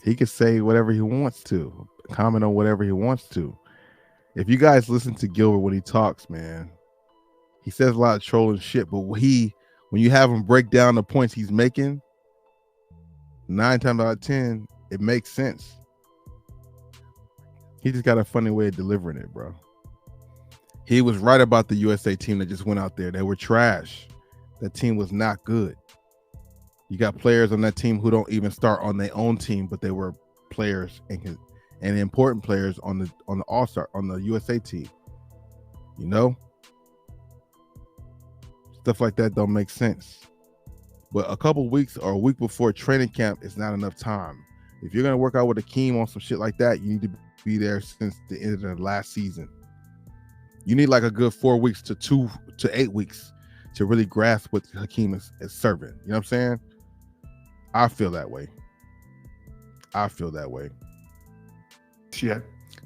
He could say whatever he wants to, comment on whatever he wants to. If you guys listen to Gilbert when he talks, man, he says a lot of trolling shit, but when you have him break down the points he's making, 9 times out of 10, it makes sense. He just got a funny way of delivering it, bro. He was right about the USA team that just went out there. They were trash. That team was not good. You got players on that team who don't even start on their own team, but they were players and important players on the All-Star, on the USA team. You know? Stuff like that don't make sense. But a couple weeks or a week before training camp is not enough time. If you're going to work out with Hakeem on some shit like that, you need to be there since the end of the last season. You need like a good 4 weeks to 2 to 8 weeks to really grasp what Hakeem is serving. You know what I'm saying? I feel that way. Yeah.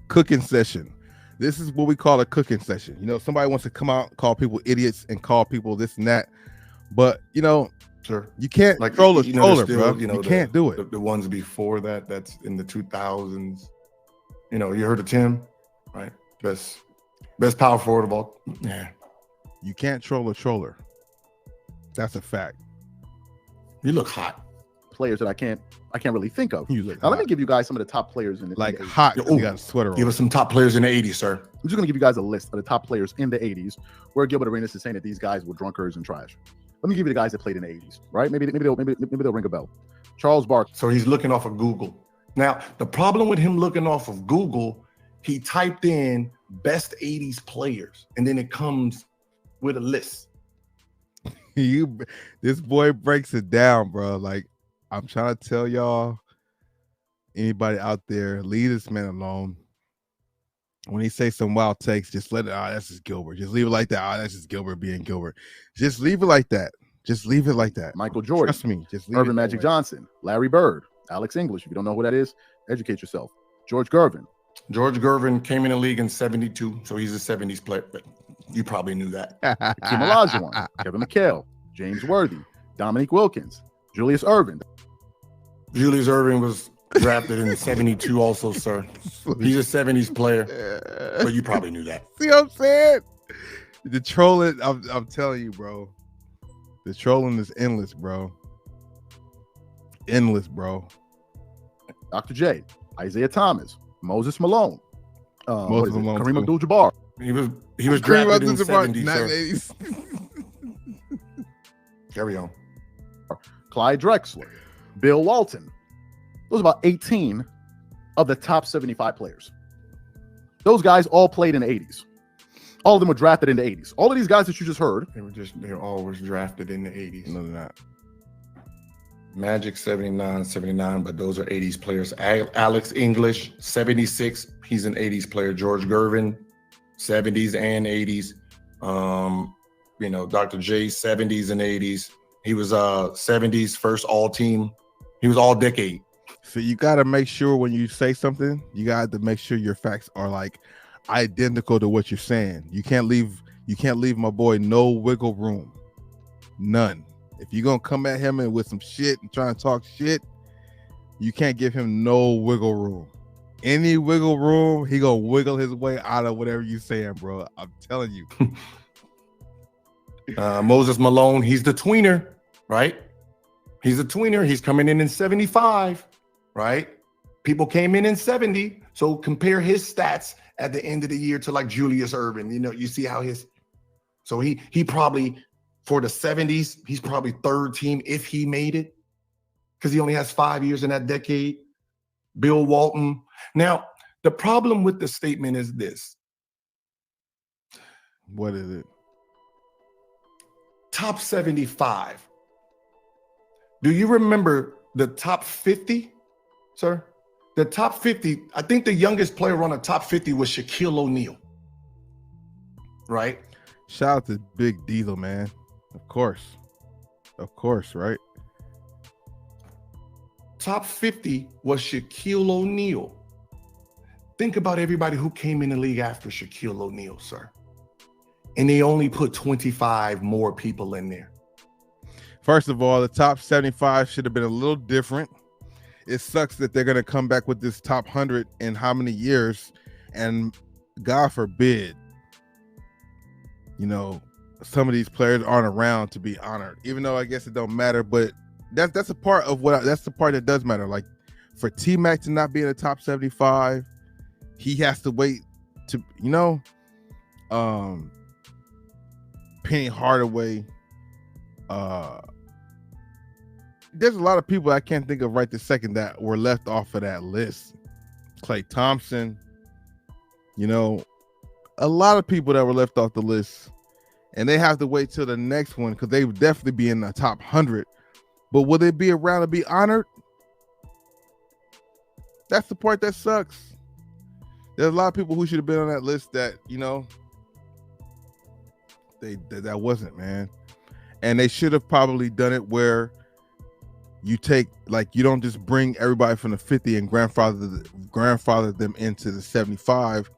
Cooking session. This is what we call a cooking session. You know, somebody wants to come out, call people idiots and call people this and that. But, you know, sure, you can't like troll a troller, still, bro. You know, can't do it. The ones before that, that's in the 2000s. You know, you heard of Tim, right? Best power forward of all. Yeah. You can't troll a troller. That's a fact. You look hot. Players that I can't really think of. You look now hot. let me give you guys some of the top players in the like in the 80s. hot. Ooh, You got a sweater on. Give us some top players in the 80s, sir. I'm just gonna give you guys a list of the top players in the 80s where Gilbert Arenas is saying that these guys were drunkards and trash. Let me give you the guys that played in the 80s, right? Maybe they'll ring a bell. Charles Barkley. So he's looking off of Google. Now, the problem with him looking off of Google, he typed in best 80s players, and then it comes with a list. This boy breaks it down, bro. Like, I'm trying to tell y'all, anybody out there, leave this man alone. When he say some wild takes, just let it, that's just Gilbert. Just leave it like that. That's just Gilbert being Gilbert. Just leave it like that. Just leave it like that. Michael Jordan. Trust me. Just leave Urban it Magic that way. Johnson. Larry Bird. Alex English. If you don't know who that is, educate yourself. George Gervin. George Gervin came in the league in 72, so he's a 70s player. But you probably knew that. Hakeem Olajuwon. Kevin McHale. James Worthy. Dominique Wilkins. Julius Erving. Julius Erving was drafted in 72 also, sir. He's a 70s player, but you probably knew that. See what I'm saying? The trolling, I'm telling you, bro. The trolling is endless, bro. Endless, bro. Dr. J. Isaiah Thomas. Moses Malone. Moses Malone, Kareem too. Abdul-Jabbar. He was drafted in 70s, not sir. 80s. Carry on. Clyde Drexler. Bill Walton. Those are about 18 of the top 75 players. Those guys all played in the 80s. All of them were drafted in the 80s. All of these guys that you just heard. They're always drafted in the 80s. No, they're not. Magic 79, but those are 80s players. Alex English 76, he's an 80s player. George Gervin 70s and 80s. You know, Dr. J 70s and 80s. He was 70s first all team. He was all decade. So you got to make sure when you say something, you got to make sure your facts are like identical to what you're saying. You can't leave my boy no wiggle room. None. If you're going to come at him and with some shit and try and talk shit, you can't give him no wiggle room. Any wiggle room, he going to wiggle his way out of whatever you're saying, bro. I'm telling you. Moses Malone, he's the tweener, right? He's a tweener. He's coming in 75, right? People came in 70. So compare his stats at the end of the year to like Julius Erving. You know, you see how so he probably, for the 70s, he's probably third team if he made it, because he only has 5 years in that decade. Bill Walton. Now, the problem with the statement is this. What is it? Top 75. Do you remember the top 50, sir? The top 50, I think the youngest player on the top 50 was Shaquille O'Neal, right? Shout out to Big Diesel, man. Of course, right? Top 50 was Shaquille O'Neal. Think about everybody who came in the league after Shaquille O'Neal, sir. And they only put 25 more people in there. First of all, the top 75 should have been a little different. it sucks that they're gonna come back with this top 100 in how many years, and God forbid, you know, some of these players aren't around to be honored. Even though I guess it don't matter, but that's a part of that's the part that does matter. Like for T-Mac to not be in the top 75, he has to wait to, you know, Penny Hardaway. There's a lot of people I can't think of right this second that were left off of that list. Klay Thompson, you know, a lot of people that were left off the list, and they have to wait till the next one because they would definitely be in the top 100. But will they be around to be honored? That's the part that sucks. There's a lot of people who should have been on that list that, you know, that wasn't, man. And they should have probably done it where you take, like, you don't just bring everybody from the 50 and grandfather them into the 75.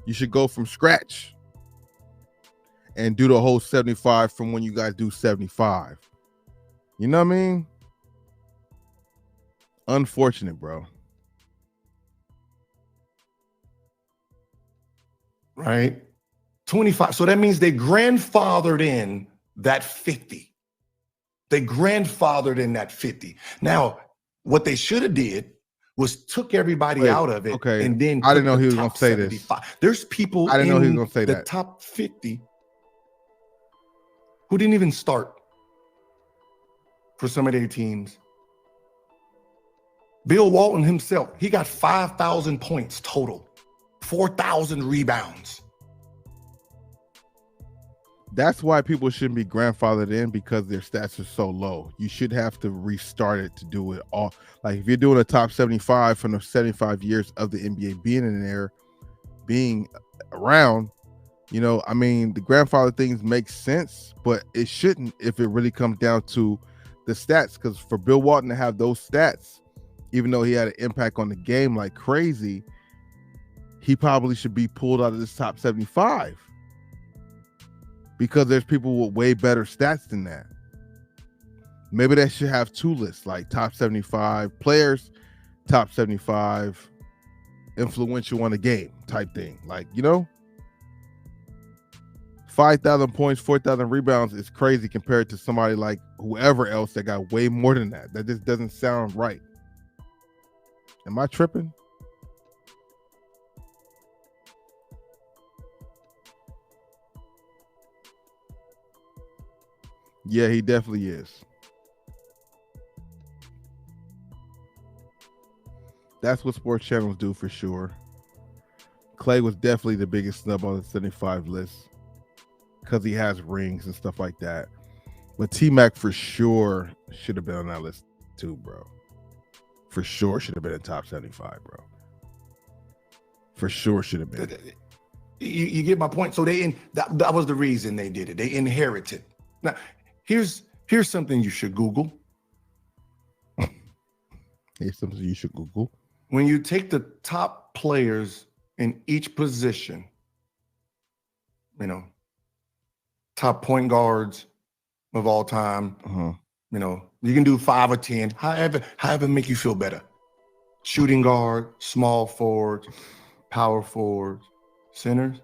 You should go from scratch and do the whole 75 from when you guys do 75. You know what I mean? Unfortunate, bro. Right? 25. So that means they grandfathered in that 50. They grandfathered in that 50. Now, what they should have did was took everybody out of it, okay, and then I didn't know he was going to say 75. This. There's people I didn't know he was going to say the that. top 50 who didn't even start for some of their teams. Bill Walton himself, he got 5,000 points total, 4,000 rebounds. That's why people shouldn't be grandfathered in, because their stats are so low. You should have to restart it to do it all. Like if you're doing a top 75 from the 75 years of the NBA being in there, being around, you know, I mean, the grandfather things make sense, but it shouldn't if it really comes down to the stats. Because for Bill Walton to have those stats, even though he had an impact on the game like crazy, he probably should be pulled out of this top 75. Because there's people with way better stats than that. Maybe they should have two lists, like top 75 players, top 75 influential on the game type thing. Like, you know, 5,000 points, 4,000 rebounds is crazy compared to somebody like whoever else that got way more than that. That just doesn't sound right. Am I tripping? Yeah, he definitely is. That's what sports channels do for sure. Klay was definitely the biggest snub on the 75 list because he has rings and stuff like that. But T-Mac for sure should have been on that list too, bro. For sure should have been in top 75, bro. For sure should have been. You get my point. So that was the reason they did it. They inherited. Now, here's something you should Google. Here's something you should Google. When you take the top players in each position, you know, top point guards of all time, you know, you can do 5 or 10, however make you feel better. Shooting guard, small forwards, power forwards, centers.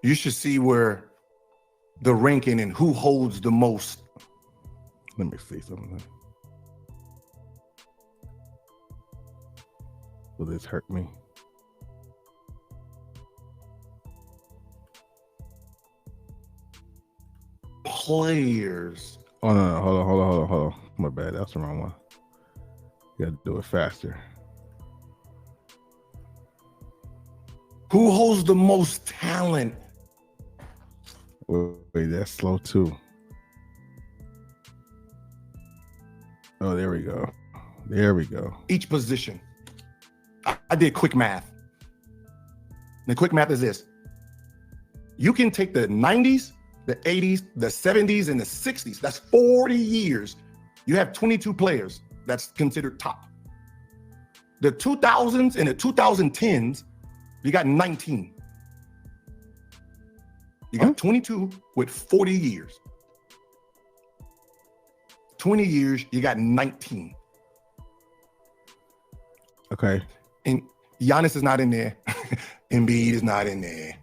You should see where the ranking and who holds the most. Let me see something. Will this hurt me? Players. Oh no, hold on. My bad. That's the wrong one. You gotta do it faster. Who holds the most talent? Wait, that's slow too. Oh, there we go. There we go. Each position. I did quick math. The quick math is this. You can take the 90s, the 80s, the 70s, and the 60s. That's 40 years. You have 22 players that's considered top. The 2000s and the 2010s, you got 19. You got 22 with 40 years. 20 years, you got 19. Okay. And Giannis is not in there. Embiid is not in there,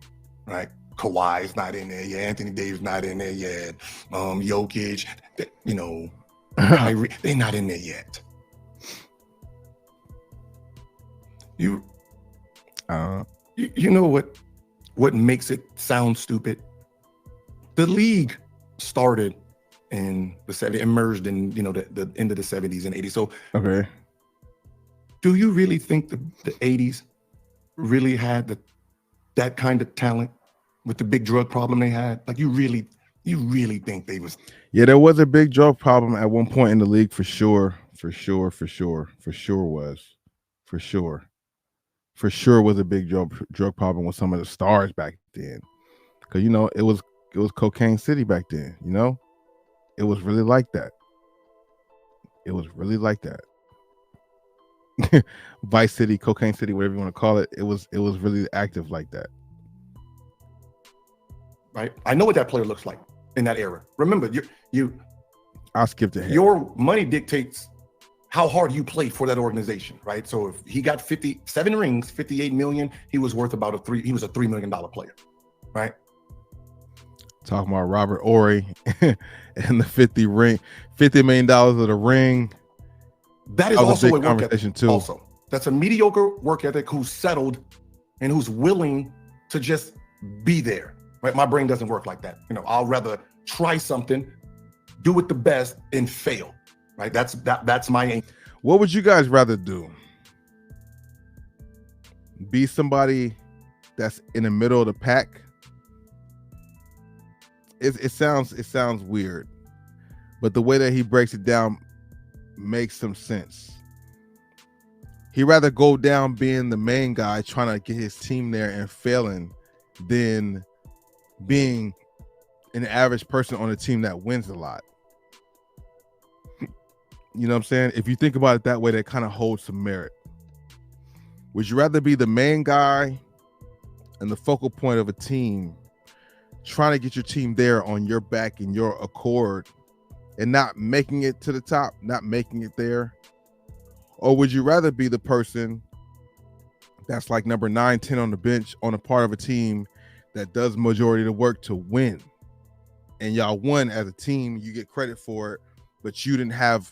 right? Kawhi is not in there. Yeah, Anthony Davis not in there yet. Jokic, you know, Kyrie, they're not in there yet. You know what makes it sound stupid? The league started in the 70s, emerged in, you know, the end of the 70s and 80s. So okay. Do you really think the 80s really had that kind of talent with the big drug problem they had? Like, you really think they was? Yeah, there was a big drug problem at one point in the league for sure. For sure was a big drug problem with some of the stars back then. Because, you know, it was cocaine city back then, you know? It was really like that. Vice City, Cocaine City, whatever you want to call it. It was really active like that. Right. I know what that player looks like in that era. Remember, I'll skip to him. Your money dictates how hard you played for that organization, right? So if he got 57 rings, 58 million, he was worth about he was a $3 million player, right? Talking about Robert Horry and the $50 million of the ring. That is also a work conversation ethic too. Also, that's a mediocre work ethic who's settled and who's willing to just be there. Right? My brain doesn't work like that. You know, I'll rather try something, do it the best, and fail. Right? That's my aim. What would you guys rather do? Be somebody that's in the middle of the pack? It sounds weird, but the way that he breaks it down makes some sense. He'd rather go down being the main guy trying to get his team there and failing than being an average person on a team that wins a lot. You know what I'm saying? If you think about it that way, that kind of holds some merit. Would you rather be the main guy and the focal point of a team, trying to get your team there on your back and your accord, and not making it to the top, not making it there? Or would you rather be the person that's like number 9, 10 on the bench on a part of a team that does majority of the work to win? And y'all won as a team, you get credit for it, but you didn't have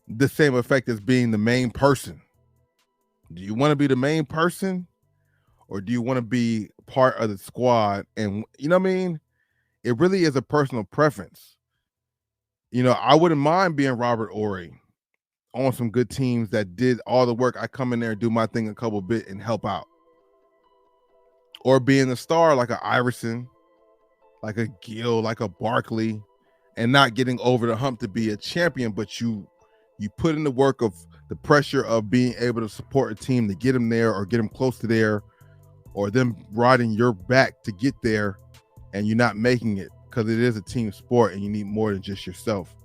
the same effect as being the main person. Do you want to be the main person, or do you want to be part of the squad? And you know what I mean? It really is a personal preference. You know, I wouldn't mind being Robert Horry on some good teams that did all the work. I come in there and do my thing a couple bit and help out. Or being the star like a Iverson, like a Gill, like a Barkley, and not getting over the hump to be a champion, but you put in the work of the pressure of being able to support a team to get them there or get them close to there, or them riding your back to get there, and you're not making it because it is a team sport and you need more than just yourself.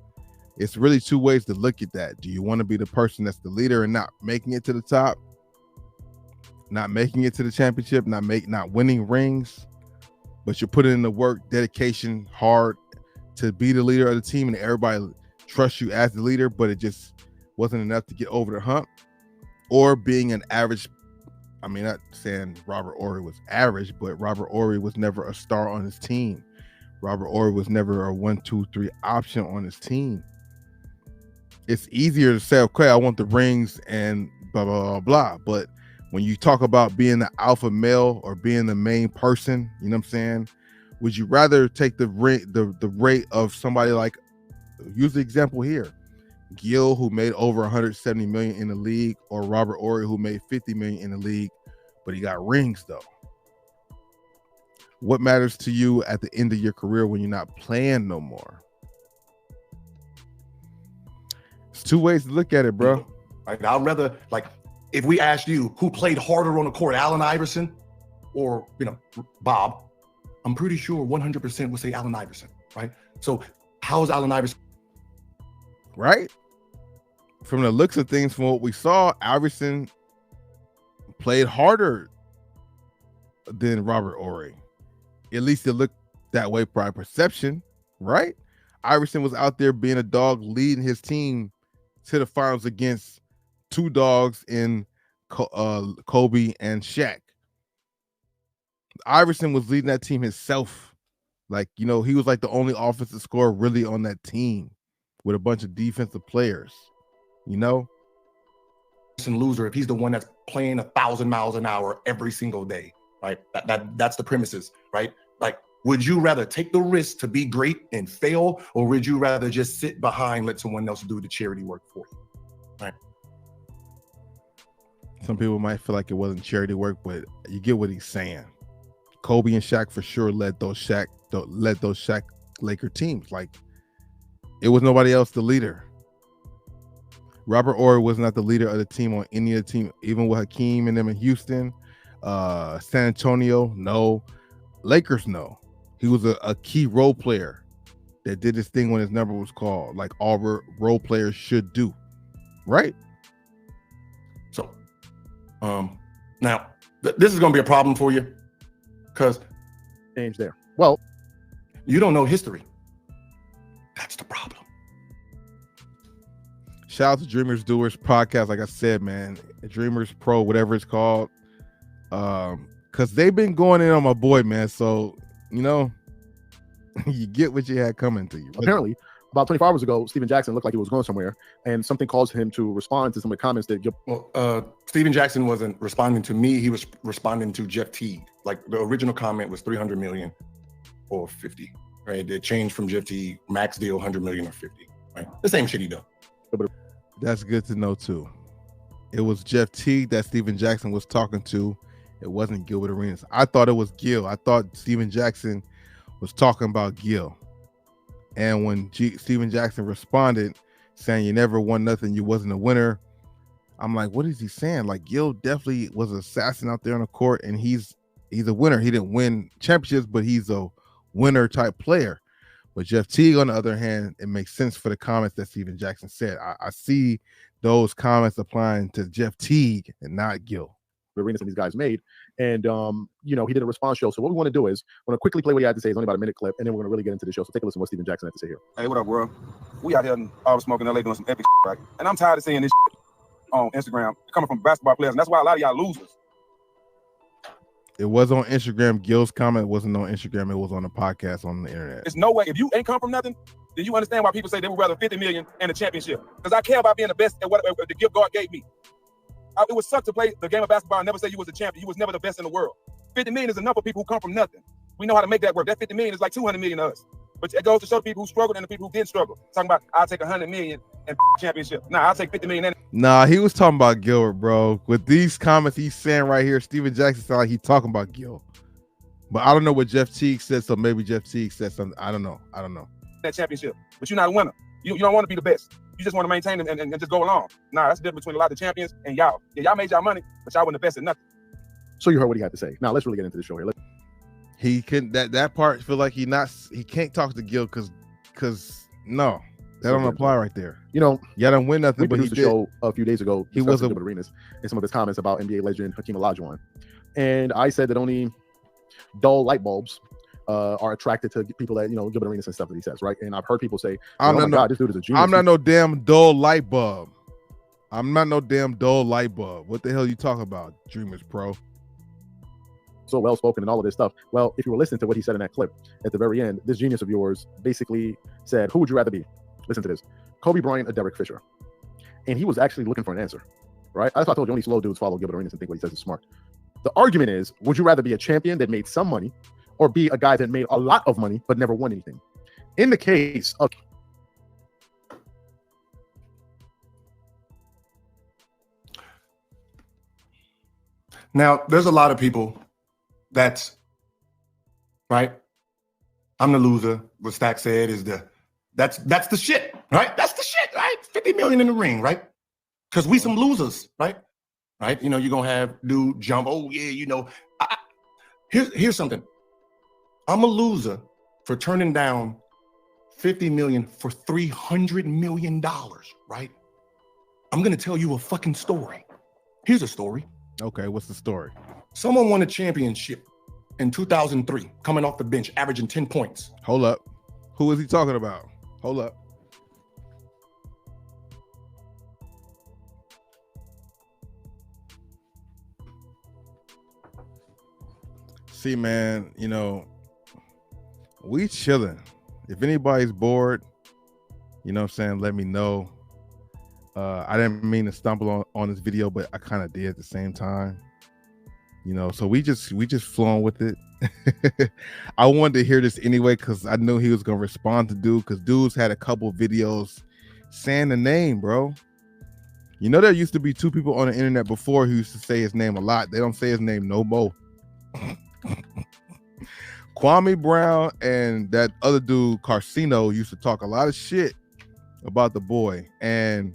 It's really two ways to look at that. Do you want to be the person that's the leader and not making it to the top, not making it to the championship, not winning rings, but you're putting in the work, dedication, hard to be the leader of the team and everybody trusts you as the leader, but it just wasn't enough to get over the hump? Or being an average, I mean, not saying Robert Horry was average, but Robert Horry was never a star on his team. Robert Horry was never a 1, 2, 3 option on his team. It's easier to say, okay, I want the rings and blah, blah, blah, blah. But when you talk about being the alpha male or being the main person, you know what I'm saying? Would you rather take the rate of somebody like, use the example here, Gill, who made over 170 million in the league, or Robert Horry, who made 50 million in the league, but he got rings though? What matters to you at the end of your career when you're not playing no more? It's two ways to look at it, bro. Right. I'd rather, like, if we asked you who played harder on the court, Allen Iverson or, you know, Bob, I'm pretty sure 100% would say Allen Iverson, right? So how is Allen Iverson? Right? From the looks of things, from what we saw, Iverson played harder than Robert Horry. At least it looked that way by perception, right? Iverson was out there being a dog, leading his team to the finals against two dogs in Kobe and Shaq. Iverson was leading that team himself. Like, he was like the only offensive scorer really on that team with a bunch of defensive players, Loser if he's the one that's playing 1,000 miles an hour every single day, right? That's the premises, right? Like, would you rather take the risk to be great and fail, or would you rather just sit behind, let someone else do the charity work for you, right? Some people might feel like it wasn't charity work, but you get what he's saying. Kobe and Shaq for sure led those Shaq Laker teams. Like, it was nobody else the leader. Robert Horry was not the leader of the team on any of the team, even with Hakeem and them in Houston, San Antonio, no. Lakers, no. He was a key role player that did his thing when his number was called, like all role players should do, right? So, now this is going to be a problem for you because change there. Well, you don't know history. That's the problem. Shout out to Dreamers Doers podcast. Like I said, man, Dreamers Pro, whatever it's called. Because they've been going in on my boy, man. So, you get what you had coming to you. Apparently, about 24 hours ago, Steven Jackson looked like he was going somewhere, and something caused him to respond to some of the comments that Steven Jackson wasn't responding to me. He was responding to Jeff Teague. Like, the original comment was 300 million or 50, right? It changed from Jeff Teague, max deal 100 million or 50, right? The same shit he done. That's good to know too. It was Jeff Teague that Steven Jackson was talking to. It wasn't Gilbert Arenas. I thought it was Gil. I thought Steven Jackson was talking about Gil. And when Steven Jackson responded saying you never won nothing, you wasn't a winner, I'm like, what is he saying? Like, Gil definitely was an assassin out there on the court, and he's a winner. He didn't win championships, but he's a winner type player. But Jeff Teague, on the other hand, it makes sense for the comments that Steven Jackson said. I see those comments applying to Jeff Teague and not Gil. Arenas and these guys made. And, he did a response show. So what we want to do is we're going to quickly play what he had to say. It's only about a minute clip, and then we're going to really get into the show. So take a listen to what Steven Jackson had to say here. Hey, what up, world? We out here in all smoking LA doing some epic right? And I'm tired of seeing this on Instagram coming from basketball players. And that's why a lot of y'all losers. It was on Instagram. Gil's comment wasn't on Instagram. It was on the podcast on the internet. There's no way. If you ain't come from nothing, then you understand why people say they would rather 50 million and a championship. Because I care about being the best at what the gift God gave me. It would suck to play the game of basketball and never say you was a champion. You was never the best in the world. 50 million is enough for people who come from nothing. We know how to make that work. That 50 million is like 200 million to us. But it goes to show the people who struggled and the people who didn't struggle. Talking about, I'll take 100 million and championship. Nah, I'll take 50 million. Nah, he was talking about Gilbert, bro. With these comments he's saying right here, Steven Jackson sounds like he's talking about Gil. But I don't know what Jeff Teague said, so maybe Jeff Teague said something. I don't know. That championship. But you're not a winner. You don't want to be the best. You just want to maintain them and just go along. Nah, that's the difference between a lot of champions and y'all. Yeah, y'all made y'all money, but y'all weren't the best at nothing. So you heard what he had to say. Now let's really get into the show here. He couldn't. That part feel like he can't talk to Gil because no, that don't apply right there. Y'all don't win nothing. We but he produced a show a few days ago. He was Gilbert Arenas and some of his comments about NBA legend Hakeem Olajuwon, and I said that only dull light bulbs are attracted to people that Gilbert Arenas and stuff that he says, right? And I've heard people say, "Oh my God, this dude is a genius." I'm not no damn dull light bulb. I'm not no damn dull light bulb. What the hell you talking about, Dreamers Pro? So well spoken and all of this stuff. Well, if you were listening to what he said in that clip at the very end, this genius of yours basically said, "Who would you rather be?" Listen to this: Kobe Bryant or Derek Fisher? And he was actually looking for an answer, right? That's why I told you only slow dudes follow Gilbert Arenas and think what he says is smart. The argument is, would you rather be a champion that made some money, or be a guy that made a lot of money but never won anything? In the case of Now, there's a lot of people that's right. I'm the loser. What Stack said is that's the shit, right? That's the shit, right? 50 million in the ring, right? Because we some losers, right? Right? You're gonna have dude jump. Oh yeah, here's something. I'm a loser for turning down 50 million for $300 million, right? I'm gonna tell you a fucking story. Here's a story. Okay, what's the story? Someone won a championship in 2003, coming off the bench, averaging 10 points. Hold up. Who is he talking about? Hold up. See, man, you know, we chilling. If anybody's bored, you know what I'm saying, let me know. I didn't mean to stumble on this video, but I kind of did at the same time. You know, so we just flowing with it. I wanted to hear this anyway because I knew he was gonna respond to dude, because dude's had a couple videos saying the name, bro. You know, there used to be two people on the internet before who used to say his name a lot. They don't say his name no more. Kwame Brown and that other dude Carcino used to talk a lot of shit about the boy, and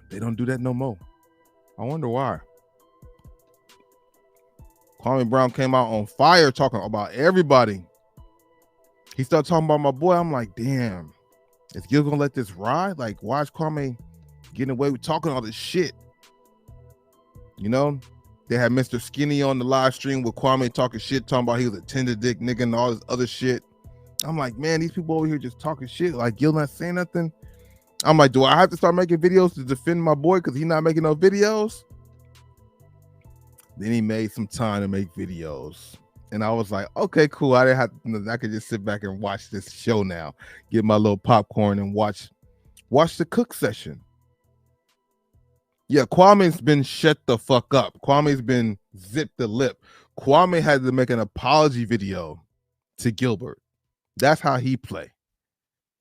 they don't do that no more. I wonder why. Kwame Brown came out on fire talking about everybody. He started talking about my boy. I'm like, damn, is Gil gonna let this ride? Like, why is Kwame getting away with talking all this shit? You know, they had Mr. Skinny on the live stream with Kwame talking shit, talking about he was a tender dick nigga and all this other shit. I'm like, man, these people over here just talking shit. Like, Gil not saying nothing. I'm like, do I have to start making videos to defend my boy because he's not making no videos? Then he made some time to make videos. And I was like, okay, cool. I could just sit back and watch this show now. Get my little popcorn and watch the cook session. Yeah, Kwame's been shut the fuck up. Kwame's been zipped the lip. Kwame had to make an apology video to Gilbert. That's how he play.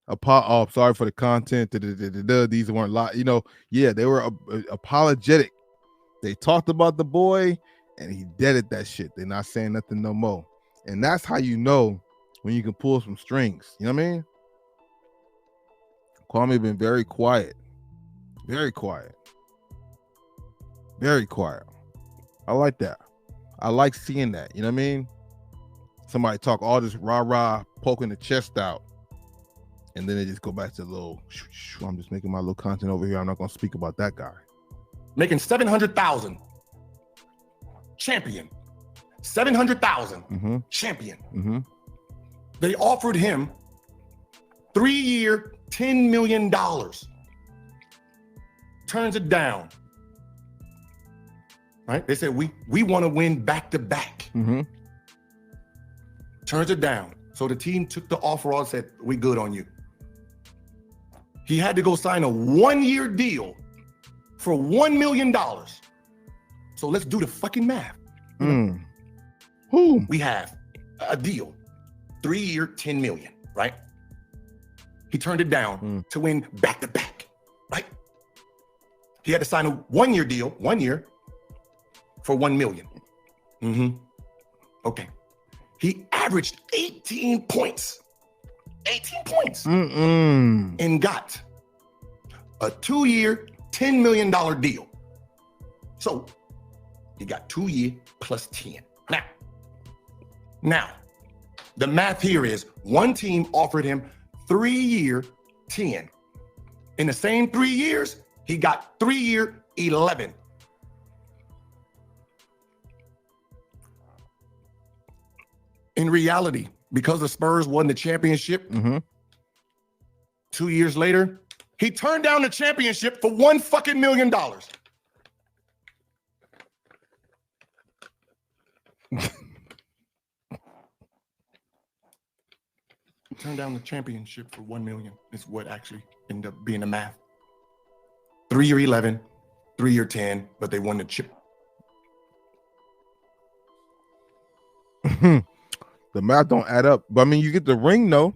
Oh, sorry for the content. These weren't live. You know, yeah, they were apologetic. They talked about the boy, and he deaded that shit. They're not saying nothing no more. And that's how you know when you can pull some strings. You know what I mean? Kwame been very quiet. Very quiet. Very quiet. I like that. I like seeing that. You know what I mean? Somebody talk all this rah-rah, poking the chest out, and then they just go back to the little, I'm just making my little content over here. I'm not going to speak about that guy. Making $700,000. Champion. $700,000. Champion. They offered him 3-year, $10 million. Turns it down. Right? They said, we want to win back-to-back. Turns it down. So the team took the offer and said, we good on you. He had to go sign a 1-year deal for $1 million. So let's do the fucking math. We have a deal, 3-year, $10 million, right? He turned it down to win back-to-back, right? He had to sign a 1-year deal, 1 year, for $1 million. Okay. He averaged 18 points. 18 points. And got a 2-year, $10 million deal. So he got 2 years plus 10. Now, the math here is one team offered him 3-year 10. In the same 3 years, he got 3-year 11. In reality, because the Spurs won the championship, 2 years later, he turned down the championship for $1 fucking million. Turned down the championship for $1 million is what actually ended up being the math. 3-year 11, 3-year 10, but they won the chip. The math don't add up. But I mean, you get the ring though.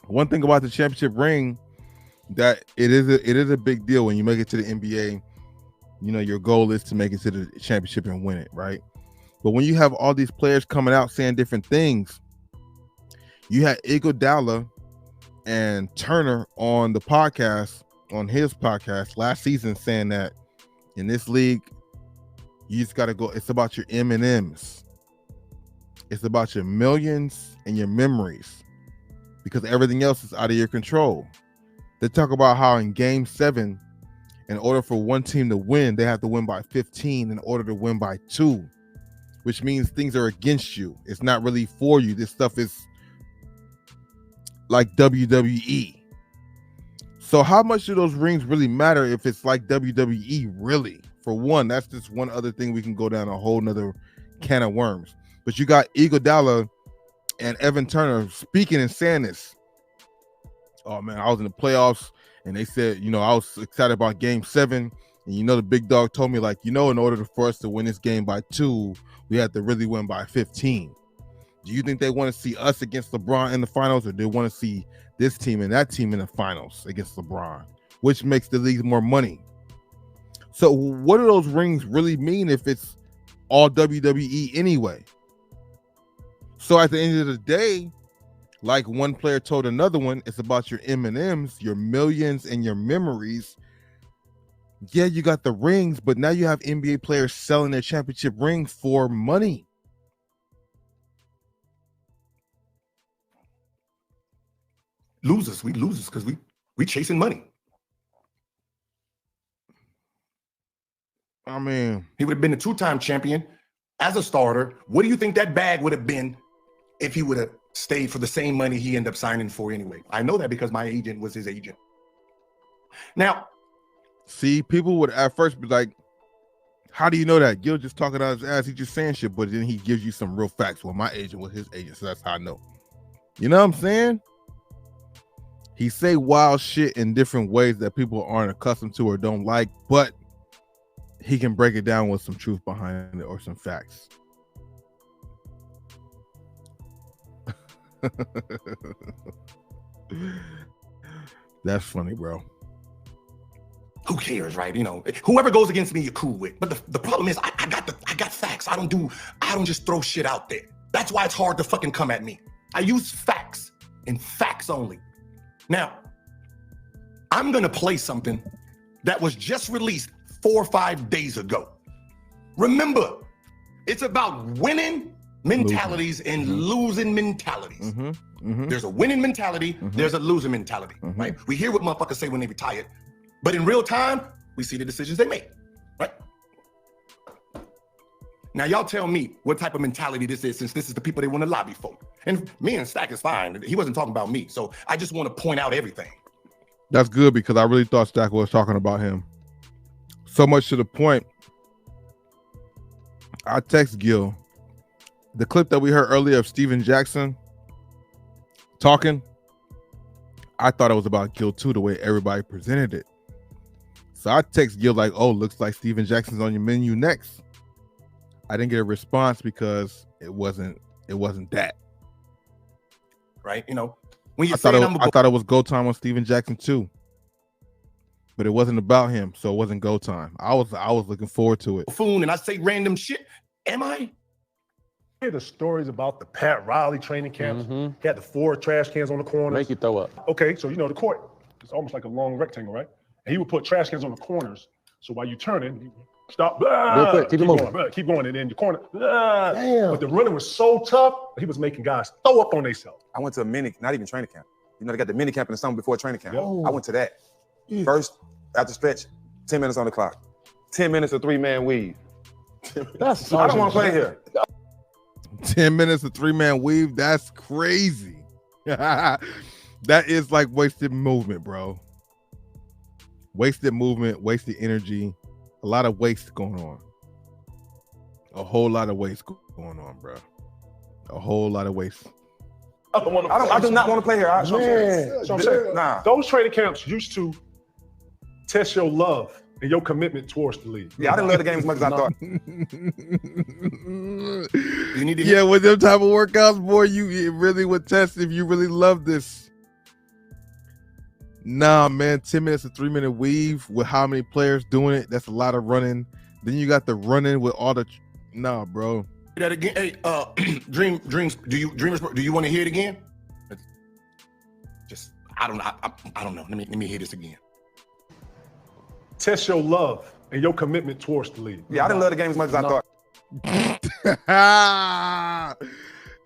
One thing about the championship ring, that it is a big deal when you make it to the NBA. You know, your goal is to make it to the championship and win it, right? But when you have all these players coming out saying different things, you had Iguodala and Turner on the podcast, on his podcast last season, saying that in this league, you just got to go. It's about your M&Ms. It's about your millions and your memories, because everything else is out of your control. They talk about how in Game 7, in order for one team to win, they have to win by 15 in order to win by 2, which means things are against you. It's not really for you. This stuff is like WWE. So how much do those rings really matter if it's like WWE really? For one, that's just one other thing we can go down a whole nother can of worms. But you got Iguodala and Evan Turner speaking and saying this. Oh man, I was in the playoffs and they said, I was excited about game 7. And the big dog told me, like, in order for us to win this game by 2, we had to really win by 15. Do you think they want to see us against LeBron in the finals, or do they want to see this team and that team in the finals against LeBron, which makes the league more money? So what do those rings really mean if it's all WWE anyway? So at the end of the day, like one player told another one, it's about your M&Ms, your millions, and your memories. Yeah, you got the rings, but now you have NBA players selling their championship ring for money. Losers, we losers because we chasing money. I mean, he would have been a 2-time champion as a starter. What do you think that bag would have been if he would have stayed for the same money he ended up signing for anyway? I know that because my agent was his agent. Now, see, people would at first be like, how do you know that? Gil just talking out his ass, he's just saying shit, but then he gives you some real facts. Well, my agent was his agent, so that's how I know. You know what I'm saying? He say wild shit in different ways that people aren't accustomed to or don't like, but he can break it down with some truth behind it or some facts. That's funny, bro. Who cares, right? Whoever goes against me, you're cool with. But the problem is, I got facts. I don't just throw shit out there. That's why it's hard to fucking come at me. I use facts and facts only. Now, I'm gonna play something that was just released 4 or 5 days ago. Remember, it's about winning mentalities and losing mentalities. There's a winning mentality, there's a losing mentality, right? We hear what motherfuckers say when they retired, but in real time, we see the decisions they make, right? Now, y'all tell me what type of mentality this is, since this is the people they want to lobby for. And me and Stack is fine. He wasn't talking about me, so I just want to point out everything. That's good, because I really thought Stack was talking about him. So much to the point, I text Gil the clip that we heard earlier of Steven Jackson talking. I thought it was about Gil too, the way everybody presented it. So I text Gil like, oh, looks like Steven Jackson's on your menu next. I didn't get a response because it wasn't that. Right? When you I thought it was go time on Steven Jackson too. But it wasn't about him, so it wasn't go time. I was looking forward to it. And I say random shit. Am I? Hear the stories about the Pat Riley training camps. He had the 4 trash cans on the corners. Make you throw up. Okay, so the court, it's almost like a long rectangle, right? And he would put trash cans on the corners. So while you turning, he would stop. Real quick, keep moving. Going, keep going, and then the corner. Damn. But the running was so tough, he was making guys throw up on themselves. I went to a not even training camp. They got the mini camp in the summer before training camp. Yep. I went to that. First, after stretch, 10 minutes on the clock. 10 minutes of 3-man weave. That's I don't want to play here. 10 minutes of 3-man weave, that's crazy. That is like wasted movement, bro. Wasted movement, wasted energy, a lot of waste going on. A whole lot of waste going on, bro. A whole lot of waste. I do not want to play here. So I'm saying, nah. Those training camps used to test your love and your commitment towards the league. Yeah, I didn't love the game as much as I thought. You need to yeah, with them type of workouts, boy, it really would test if you really love this. Nah, man, 10 minutes of 3-minute weave with how many players doing it? That's a lot of running. Then you got the running with all the. Nah, bro. That again. Hey, dreams. Do you want to hear it again? Just I don't know. Let me hear this again. Test your love and your commitment towards the league. Yeah, I didn't love the game as much as I thought.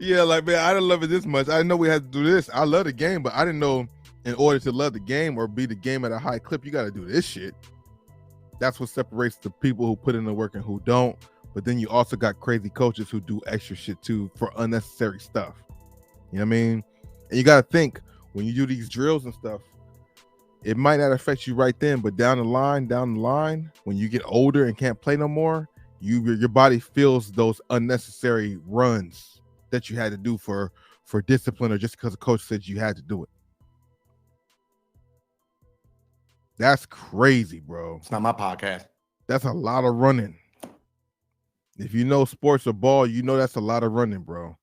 Yeah, like, man, I didn't love it this much. I didn't know we had to do this. I love the game, but I didn't know in order to love the game or be the game at a high clip, you got to do this shit. That's what separates the people who put in the work and who don't. But then you also got crazy coaches who do extra shit too for unnecessary stuff. You know what I mean? And you got to think, when you do these drills and stuff, it might not affect you right then, but down the line, when you get older and can't play no more, your body feels those unnecessary runs that you had to do for discipline, or just because the coach said you had to do it. That's crazy, bro. It's not my podcast. That's a lot of running. If you know sports or ball, you know that's a lot of running, bro.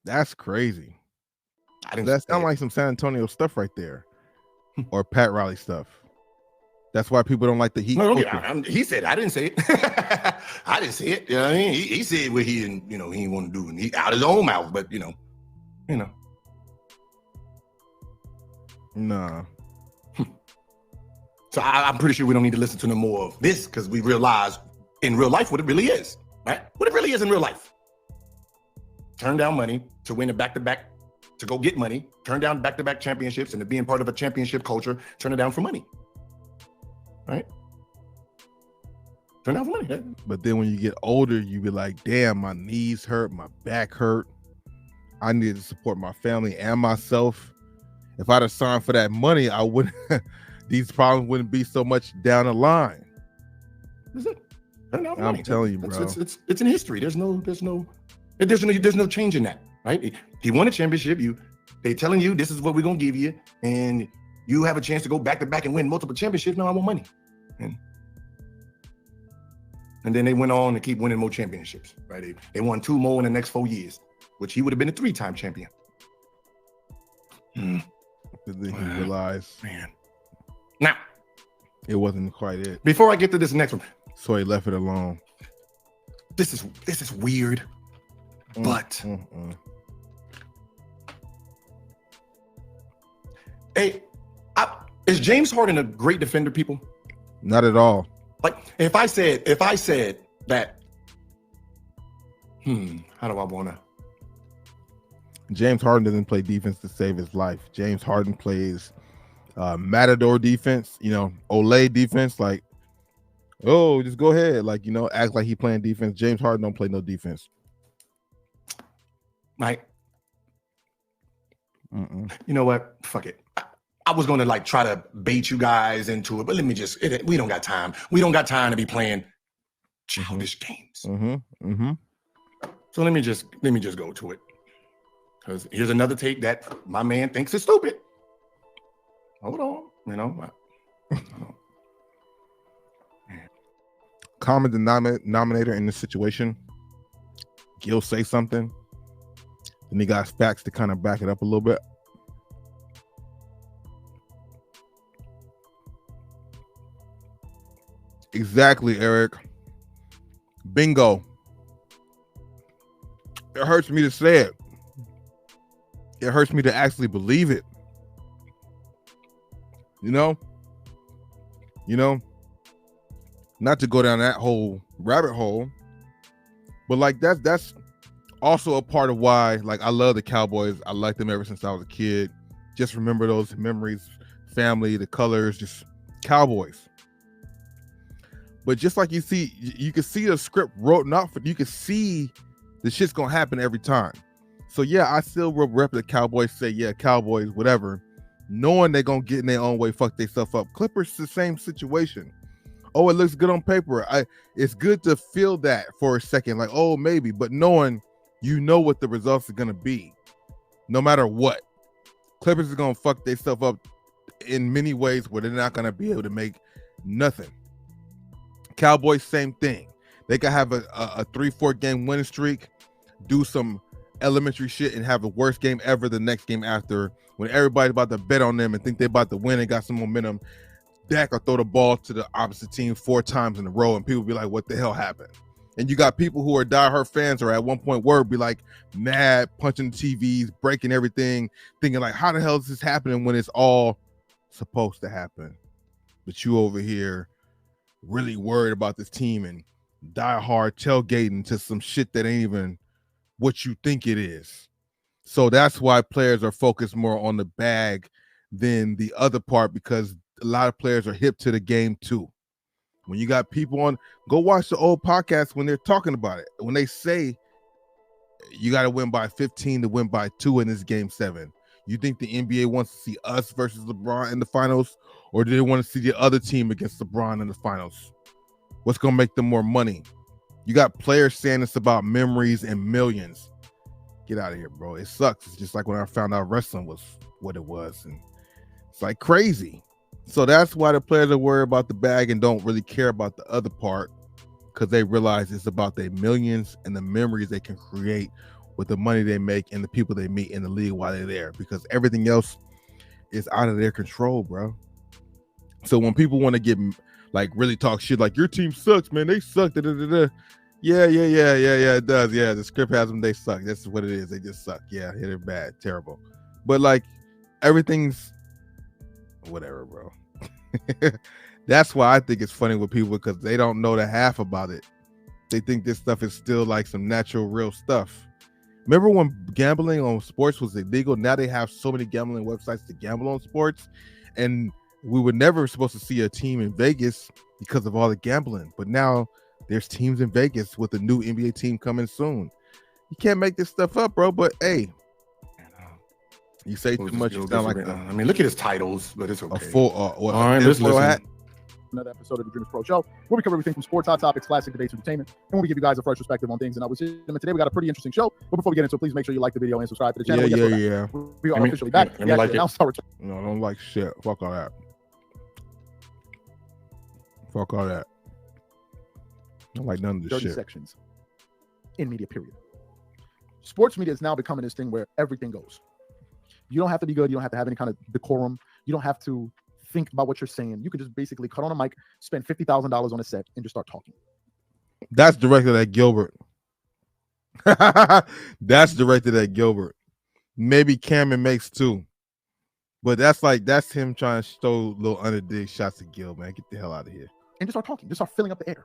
That's crazy. That sounds like some San Antonio stuff right there, or Pat Riley stuff. That's why people don't like the Heat. No, he said, I didn't say it. I didn't say it. You know what I mean? He said what he didn't, he didn't want to do, and he out his own mouth. But Nah. So I'm pretty sure we don't need to listen to no more of this, because we realize in real life what it really is, right? What it really is in real life. Turn down money to win a back-to-back, to go get money, turn down back-to-back championships, and to being part of a championship culture, turn it down for money. Right? Turn down for money. But then when you get older, you be like, damn, my knees hurt, my back hurt. I need to support my family and myself. If I'd have signed for that money, I wouldn't these problems wouldn't be so much down the line. That's it. Turn down for I'm money. telling you, bro. It's in history. There's no change in that, right? He won a championship. They telling you this is what we're gonna give you, and you have a chance to go back to back and win multiple championships. No, I want money. And then they went on to keep winning more championships, right? They won 2 more in the next 4 years, which he would have been a 3-time champion. But then he realized, man, now it wasn't quite it. Before I get to this next one, so he left it alone. This is weird, but hey, is James Harden a great defender, people? Not at all. Like if I said that, how do I wanna? James Harden doesn't play defense to save his life. James Harden plays matador defense, Olay defense, like, oh, just go ahead, like, act like he playing defense. James Harden don't play no defense. Right. You know what? Fuck it. I was going to try to bait you guys into it, but we don't got time. We don't got time to be playing childish games. So let me just go to it. Because here's another take that my man thinks is stupid. Hold on, Common denominator in this situation, Gil say something, and he got facts to kind of back it up a little bit. Exactly, Eric. Bingo. It hurts me to say it. It hurts me to actually believe it. Not to go down that whole rabbit hole, but that's also a part of why I love the Cowboys. I liked them ever since I was a kid. Just remember those memories, family, the colors, just Cowboys. But just like you can see the script written out for you, can see the shit's gonna happen every time. So yeah, I still will rep the Cowboys, say yeah, Cowboys, whatever, knowing they're gonna get in their own way, fuck themselves up. Clippers, the same situation. Oh, it looks good on paper. It's good to feel that for a second, like, oh, maybe, but knowing what the results are gonna be, no matter what. Clippers is gonna fuck themselves up in many ways where they're not gonna be able to make nothing. Cowboys, same thing. They could have a 3-4 game winning streak, do some elementary shit, and have the worst game ever the next game after, when everybody's about to bet on them and think they're about to win and got some momentum. Dak will throw the ball to the opposite team 4 times in a row, and people be like, what the hell happened? And you got people who are diehard fans, or at one point were, be like mad, punching the TVs, breaking everything, thinking like, how the hell is this happening when it's all supposed to happen? But you over here really worried about this team and diehard tailgating to some shit that ain't even what you think it is. So that's why players are focused more on the bag than the other part, because a lot of players are hip to the game too. When you got people on, go watch the old podcast when they're talking about it. When they say you got to win by 15 to win by 2 in this game 7. You think the NBA wants to see us versus LeBron in the finals, or do they want to see the other team against LeBron in the finals? What's going to make them more money? You got players saying it's about memories and millions. Get out of here, bro. It sucks. It's just like when I found out wrestling was what it was. And it's like crazy. So that's why the players are worried about the bag and don't really care about the other part, because they realize it's about their millions and the memories they can create with the money they make and the people they meet in the league while they're there, because everything else is out of their control, bro. So when people want to get like really talk shit like your team sucks, man, they suck, yeah, it does. Yeah, the script has them, they suck. That's what it is. They just suck. Yeah, they're bad, terrible. But like everything's whatever, bro. That's why I think it's funny with people, because they don't know the half about it. They think this stuff is still like some natural, real stuff. Remember when gambling on sports was illegal? Now they have so many gambling websites to gamble on sports, and we were never supposed to see a team in Vegas because of all the gambling. But now there's teams in Vegas with a new NBA team coming soon. You can't make this stuff up, bro. But hey, you say too much, you sound like I mean, look at his titles, but it's okay. A full all right, let's listen. Another episode of the Dreamers Pro Show, where we cover everything from sports, hot topics, classic debates, entertainment, and where we give you guys a fresh perspective on things. And I was here today. We got a pretty interesting show. But before we get into it, please make sure you like the video and subscribe to the channel. Yeah. We are officially back. No, I don't like shit. Fuck all that. Fuck all that. I don't like none of this dirty shit. Sections in media, period. Sports media is now becoming this thing where everything goes. You don't have to be good. You don't have to have any kind of decorum. You don't have to think about what you're saying. You can just basically cut on a mic, spend $50,000 on a set, and just start talking. That's directed at Gilbert. That's directed at Gilbert. Maybe Cameron makes too. But that's him trying to throw little underdig shots at Gil, man. Get the hell out of here. And just start talking. Just start filling up the air.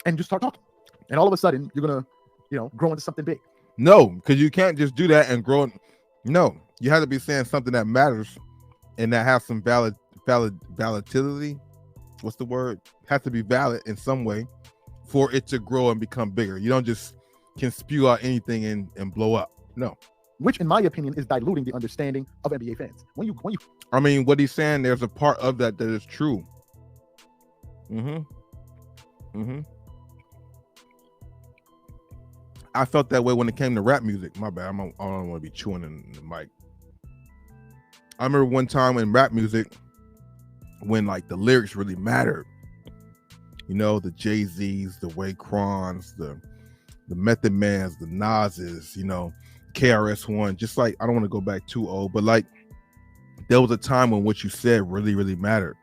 And just start talking. And all of a sudden, you're going to, grow into something big. No, because you can't just do that and grow. No, you have to be saying something that matters and that has some validity. What's the word? Has to be valid in some way for it to grow and become bigger. You don't just can spew out anything and blow up. No. Which, in my opinion, is diluting the understanding of NBA fans. When you I mean, what he's saying, there's a part of that is true. I felt that way when it came to rap music. My bad. I don't want to be chewing in the mic. I remember one time in rap music when like the lyrics really mattered. The Jay-Z's, the Raekwons, the Method Mans, the Nas's, KRS-One. Just like, I don't want to go back too old, but like there was a time when what you said really, really mattered.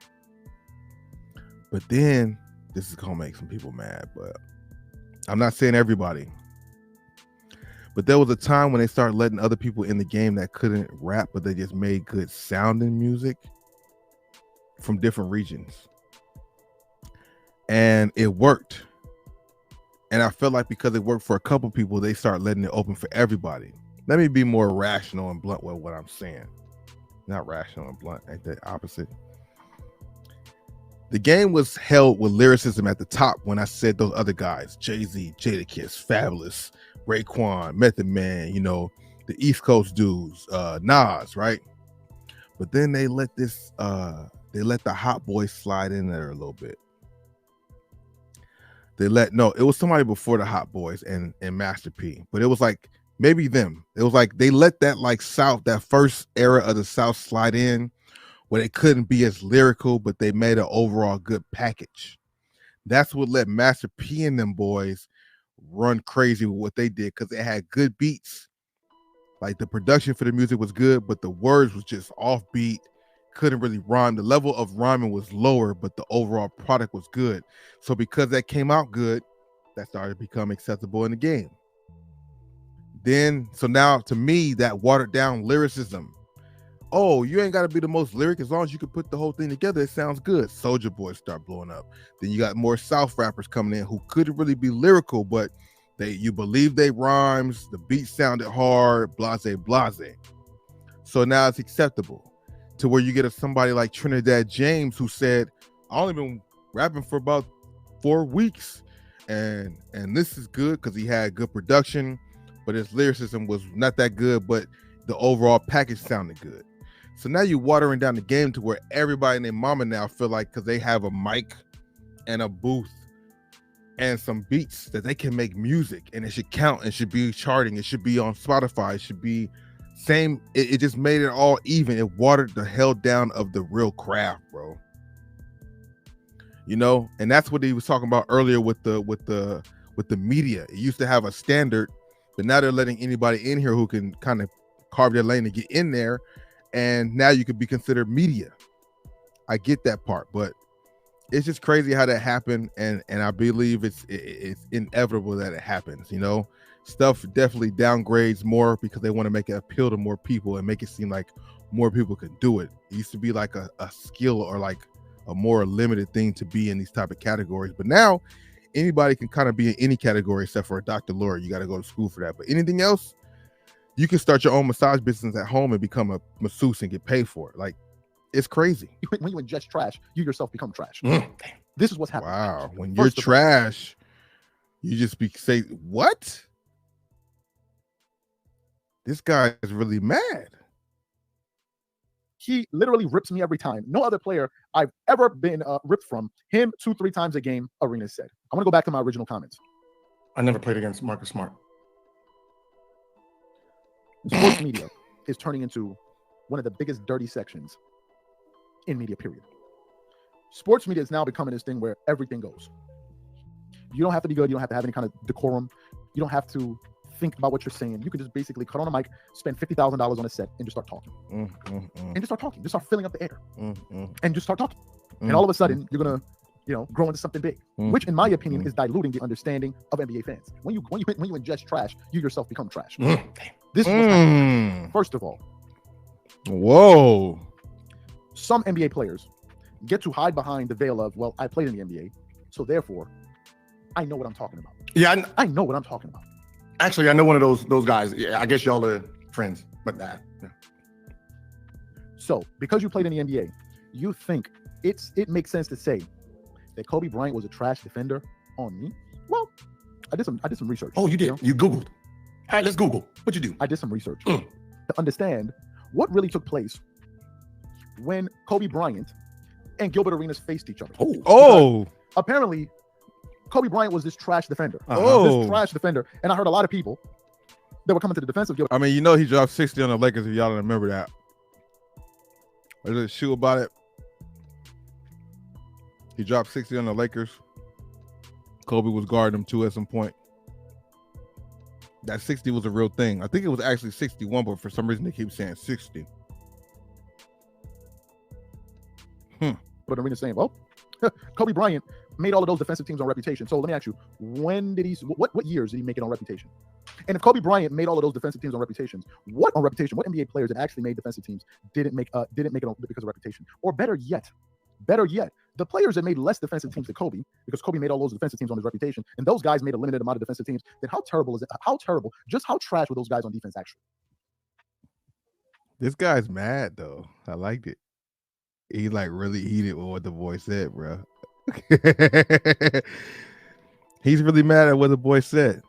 But then this is gonna make some people mad, but I'm not saying everybody. But there was a time when they started letting other people in the game that couldn't rap, but they just made good sounding music from different regions. And it worked. And I felt like because it worked for a couple people, they started letting it open for everybody. Let me be more rational and blunt with what I'm saying. Not rational and blunt, ain't that opposite? The game was held with lyricism at the top when I said those other guys, Jay-Z, Jadakiss, Fabulous, Raekwon, Method Man, the East Coast dudes, Nas, right? But then they let the Hot Boys slide in there a little bit. It was somebody before the Hot Boys and Master P, but it was like maybe them. It was like they let that like South, that first era of the South slide in where they couldn't be as lyrical, but they made an overall good package. That's what let Master P and them boys run crazy with what they did, because they had good beats. Like the production for the music was good, but the words was just offbeat, couldn't really rhyme. The level of rhyming was lower, but the overall product was good. So because that came out good, that started to become acceptable in the game. So now to me, that watered down lyricism. Oh, you ain't got to be the most lyric, as long as you can put the whole thing together, it sounds good. Soulja Boy start blowing up. Then you got more South rappers coming in who couldn't really be lyrical, but you believe they rhymes, the beat sounded hard, blase. So now it's acceptable to where you get somebody like Trinidad James who said, I only been rapping for about 4 weeks and this is good because he had good production, but his lyricism was not that good, but the overall package sounded good. So now you're watering down the game to where everybody and their mama now feel like, because they have a mic and a booth and some beats, that they can make music and it should count and should be charting. It should be on Spotify. It should be same. It just made it all even. It watered the hell down of the real craft, bro. You know, and that's what he was talking about earlier with the media. It used to have a standard, but now they're letting anybody in here who can kind of carve their lane to get in there, and now you could be considered media. I get that part, but it's just crazy how that happened, and I believe it's inevitable that it happens. You know, stuff definitely downgrades more because they want to make it appeal to more people and make it seem like more people can do it. It used to be like a skill or like a more limited thing to be in these type of categories, but now anybody can kind of be in any category except for a doctor, lawyer. You got to go to school for that, but anything else, you can start your own massage business at home and become a masseuse and get paid for it. Like, it's crazy. When you ingest trash, you yourself become trash. Mm. This is what's happening. Wow. When you're trash, you just say, what? This guy is really mad. He literally rips me every time. No other player I've ever been ripped from. Him 2-3 times a game, Arenas said. I'm going to go back to my original comments. I never played against Marcus Smart. Sports media is turning into one of the biggest dirty sections in media, period. Sports media is now becoming this thing where everything goes. You don't have to be good. You don't have to have any kind of decorum. You don't have to think about what you're saying. You can just basically cut on a mic, spend $50,000 on a set, and just start talking. And just start talking. Just start filling up the air. And just start talking. And all of a sudden, you're going to, grow into something big, which in my opinion is diluting the understanding of NBA fans. When you ingest trash, you yourself become trash. This is what's happening. First of all, whoa. Some NBA players get to hide behind the veil of, well, I played in the NBA, so therefore, I know what I'm talking about. Yeah, I know what I'm talking about. Actually, I know one of those guys. Yeah, I guess y'all are friends, but yeah. So, because you played in the NBA, you think it makes sense to say that Kobe Bryant was a trash defender on me? Well, I did some research. Oh, you did? You Googled? All right, let's Google. What'd you do? I did some research to understand what really took place when Kobe Bryant and Gilbert Arenas faced each other. Oh. Apparently, Kobe Bryant was this trash defender. This trash defender. And I heard a lot of people that were coming to the defense of Gilbert. I mean, he dropped 60 on the Lakers, if y'all don't remember that. There's a shoe about it. He dropped 60 on the Lakers. Kobe was guarding him too at some point. That 60 was a real thing. I think it was actually 61, but for some reason they keep saying 60. But Arenas saying, well, Kobe Bryant made all of those defensive teams on reputation. So let me ask you, when did what years did he make it on reputation? And if Kobe Bryant made all of those defensive teams on reputations, what NBA players that actually made defensive teams didn't make it on because of reputation? Or better yet, the players that made less defensive teams than Kobe, because Kobe made all those defensive teams on his reputation, and those guys made a limited amount of defensive teams, then how terrible is it? How terrible, just how trash were those guys on defense actually? This guy's mad though. I liked it. He like really heated with what the boy said, bro. He's really mad at what the boy said.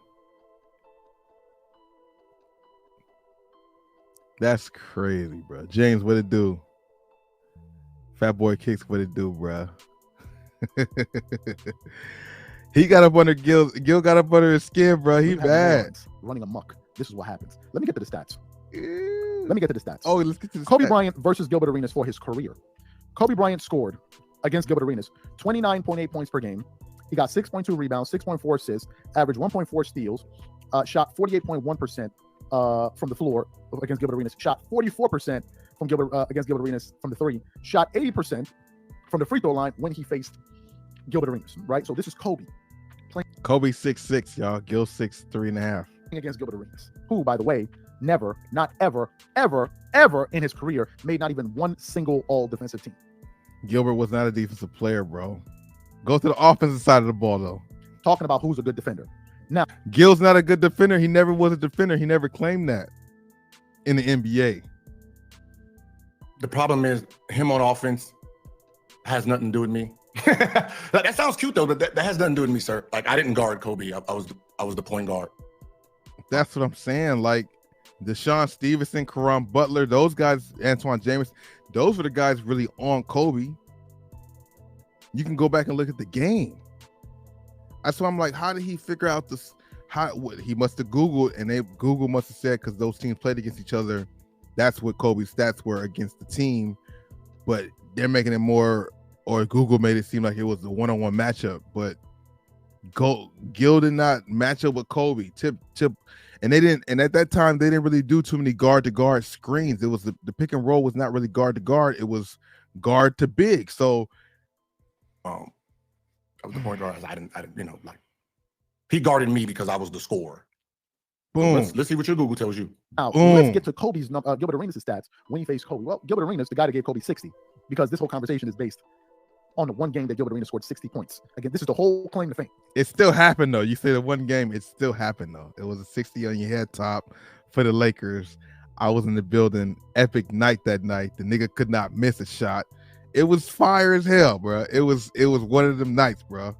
That's crazy, bro. James, what it do? Fat Boy Kicks, what it do, bro? He got up under Gil got up under his skin, bro. He bad. Running amok. This is what happens. Let me get to the stats. Oh, let's get to the Kobe stats. Bryant versus Gilbert Arenas for his career. Kobe Bryant scored against Gilbert Arenas 29.8 points per game. He got 6.2 rebounds, 6.4 assists, averaged 1.4 steals, shot 48.1% from the floor against Gilbert Arenas, shot 44% from against Gilbert Arenas from the three, shot 80% from the free throw line when he faced Gilbert Arenas, right? So this is Kobe playing. Kobe 6'6", y'all. Gil 6'3.5". Against Gilbert Arenas, who, by the way, never, not ever, ever, ever in his career made not even one single all-defensive team. Gilbert was not a defensive player, bro. Go to the offensive side of the ball, though. Talking about who's a good defender. Now, Gil's not a good defender. He never was a defender. He never claimed that in the NBA. The problem is him on offense has nothing to do with me. That sounds cute though, but that has nothing to do with me, sir. Like I didn't guard Kobe. I was the point guard. That's what I'm saying. Like Deshaun Stevenson, Karan Butler, those guys, Antoine James, those were the guys really on Kobe. You can go back and look at the game. That's why I'm like, how did he figure out this? He must have Googled, and Google must have said, because those teams played against each other, that's what Kobe's stats were against the team. But they're making it more, or Google made it seem like it was a one-on-one matchup. But Gil did not match up with Kobe. Tip, and they didn't. And at that time, they didn't really do too many guard-to-guard screens. It was the pick and roll was not really guard-to-guard. It was guard to big. So, I was the point guard. I didn't, like he guarded me because I was the scorer. boom. Let's see what your Google tells you. Now, Boom. let's get to Kobe's Gilbert Arenas' stats when he faced Kobe. Well, Gilbert Arenas, the guy that gave Kobe 60, because this whole conversation is based on the one game that Gilbert Arenas scored 60 points. Again, this is the whole claim to fame. It still happened though. You say the one game, it still happened though. It was a 60 on your head top for the Lakers. I was in the building. Epic night that night. The nigga could not miss a shot. It was fire as hell, bro. It was one of them nights, bro.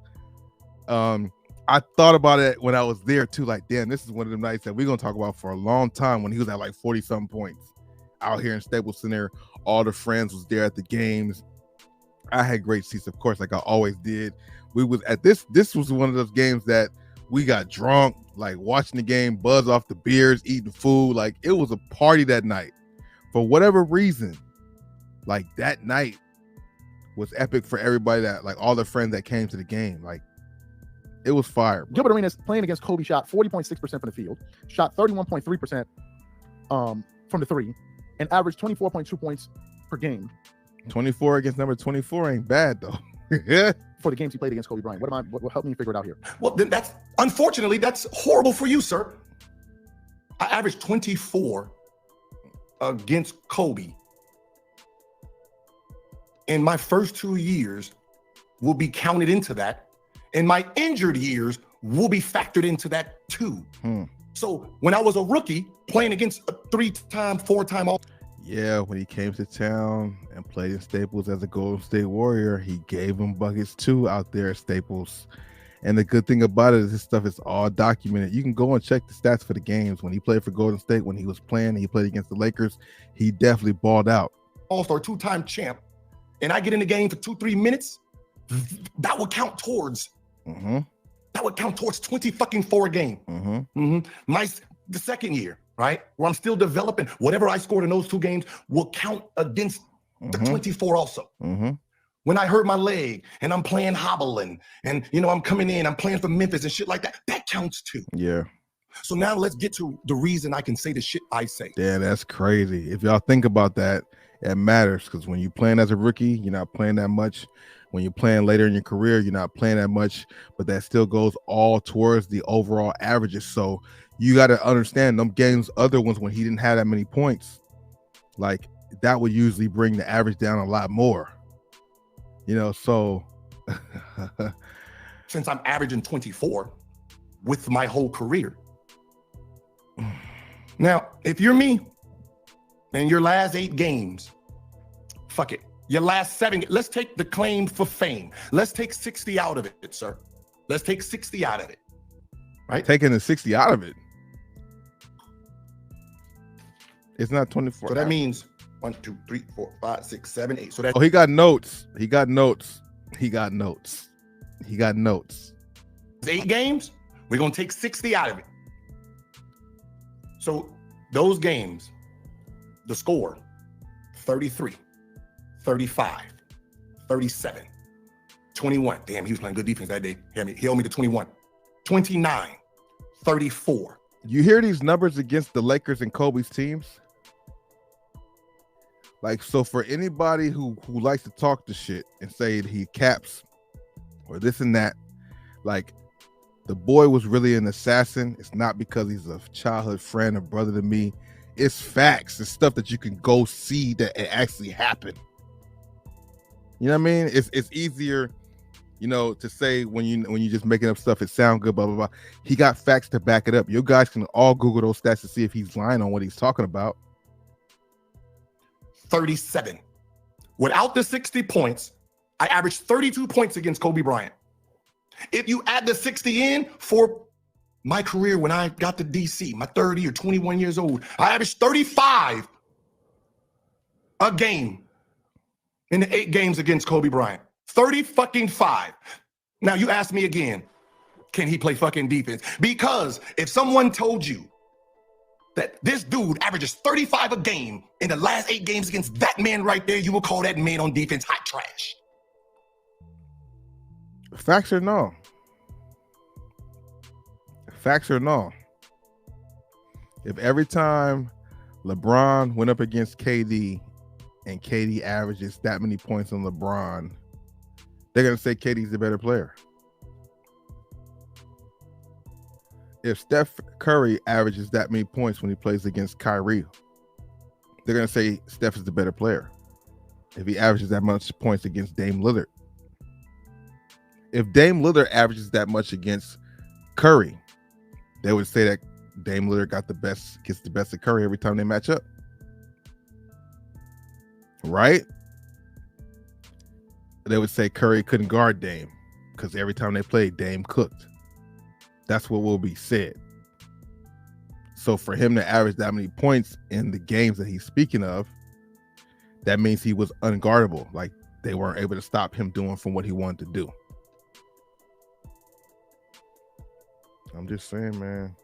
I thought about it when I was there too. Like, damn, this is one of them nights that we're gonna talk about for a long time. When he was at like 40-something points out here in Staples Center, all the friends was there at the games. I had great seats, of course, like I always did. We was at this was one of those games that we got drunk, like watching the game, buzz off the beers, eating food. Like it was a party that night. For whatever reason, like that night was epic for everybody, that like all the friends that came to the game. Like it was fire, bro. Gilbert Arenas playing against Kobe shot 40.6% from the field, shot 31.3% from the three, and averaged 24.2 points per game. 24 against number 24 ain't bad though. For the games he played against Kobe Bryant. What help me figure it out here? Well, then that's horrible for you, sir. I averaged 24 against Kobe. And my first 2 years will be counted into that. And my injured years will be factored into that too. So when I was a rookie playing against a 3-time, 4-time all. Yeah, when he came to town and played in Staples as a Golden State Warrior, he gave him buckets too out there at Staples. And the good thing about it is this stuff is all documented. You can go and check the stats for the games. When he played for Golden State, when he was playing, he played against the Lakers, he definitely balled out. All-Star 2-time champ, and I get in the game for 2-3 minutes, that would count towards. That would count towards 20-4 a game. The second year, right, where I'm still developing, whatever I scored in those 2 games will count against the 24 also. When I hurt my leg and I'm playing hobbling and I'm coming in, I'm playing for Memphis and shit like that, that counts too. Yeah. So now let's get to the reason I can say the shit I say. Yeah, that's crazy. If y'all think about that, it matters, because when you're playing as a rookie, you're not playing that much. When you're playing later in your career, you're not playing that much, but that still goes all towards the overall averages. So you got to understand them games, other ones when he didn't have that many points, like that would usually bring the average down a lot more. So since I'm averaging 24 with my whole career. Now, if you're me and your last 8 games, fuck it. Your last 7, let's take the claim for fame. Let's take 60 out of it, sir. Let's take 60 out of it. Right? Taking the 60 out of it. It's not 24. So that means 1, 2, 3, 4, 5, 6, 7, 8. So that's he got notes. He got notes. 8 games. We're gonna take 60 out of it. So those games, the score, 33, 35, 37, 21. Damn, he was playing good defense that day. He held me to 21, 29, 34. You hear these numbers against the Lakers and Kobe's teams? Like, so for anybody who likes to talk the shit and say he caps or this and that, like, the boy was really an assassin. It's not because he's a childhood friend or brother to me. It's facts. It's stuff that you can go see that it actually happened. You know what I mean? It's easier, to say when you just making up stuff, it sound good, blah, blah, blah. He got facts to back it up. You guys can all Google those stats to see if he's lying on what he's talking about. 37. Without the 60 points, I averaged 32 points against Kobe Bryant. If you add the 60 in for my career when I got to DC, my 30 or 21 years old, I averaged 35 a game in the 8 games against Kobe Bryant. 30-fucking-5. Now you ask me again, can he play fucking defense? Because if someone told you that this dude averages 35 a game in the last 8 games against that man right there, you will call that man on defense hot trash. Facts or no? Facts or no? If every time LeBron went up against KD and KD averages that many points on LeBron, they're going to say KD's the better player. If Steph Curry averages that many points when he plays against Kyrie, they're going to say Steph is the better player. If he averages that much points against Dame Lillard. If Dame Lillard averages that much against Curry, they would say that Dame Lillard gets the best of Curry every time they match up. Right? They would say Curry couldn't guard Dame because every time they played, Dame cooked. That's what will be said. So for him to average that many points in the games that he's speaking of, that means he was unguardable. Like they weren't able to stop him doing from what he wanted to do. I'm just saying, man.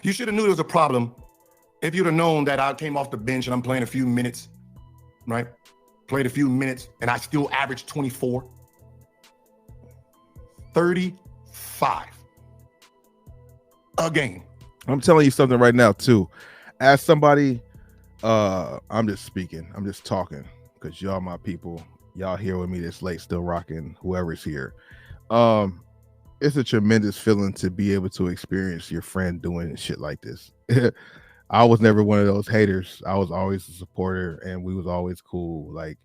You should have knew there was a problem if you'd have known that I came off the bench and I'm playing a few minutes, right? Played a few minutes and I still averaged 24. 35 a game. I'm telling you something right now, too. As somebody, I'm just speaking. I'm just talking because y'all my people. Y'all here with me this late, still rocking, whoever's here. It's a tremendous feeling to be able to experience your friend doing shit like this. I was never one of those haters. I was always a supporter and we was always cool. Like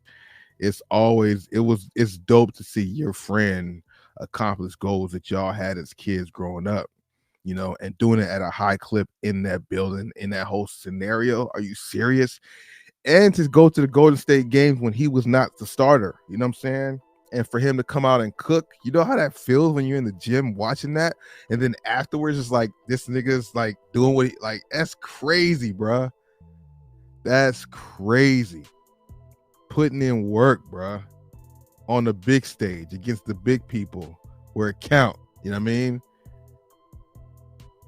it's dope to see your friend accomplish goals that y'all had as kids growing up, you know, and doing it at a high clip in that building, in that whole scenario. Are you serious? And to go to the Golden State games when he was not the starter, you know what I'm saying? And for him to come out and cook, you know how that feels when you're in the gym watching that, and then afterwards it's like this nigga's like doing what he like. That's crazy, bruh. That's crazy. Putting in work, bruh, on the big stage against the big people where it count. You know what I mean?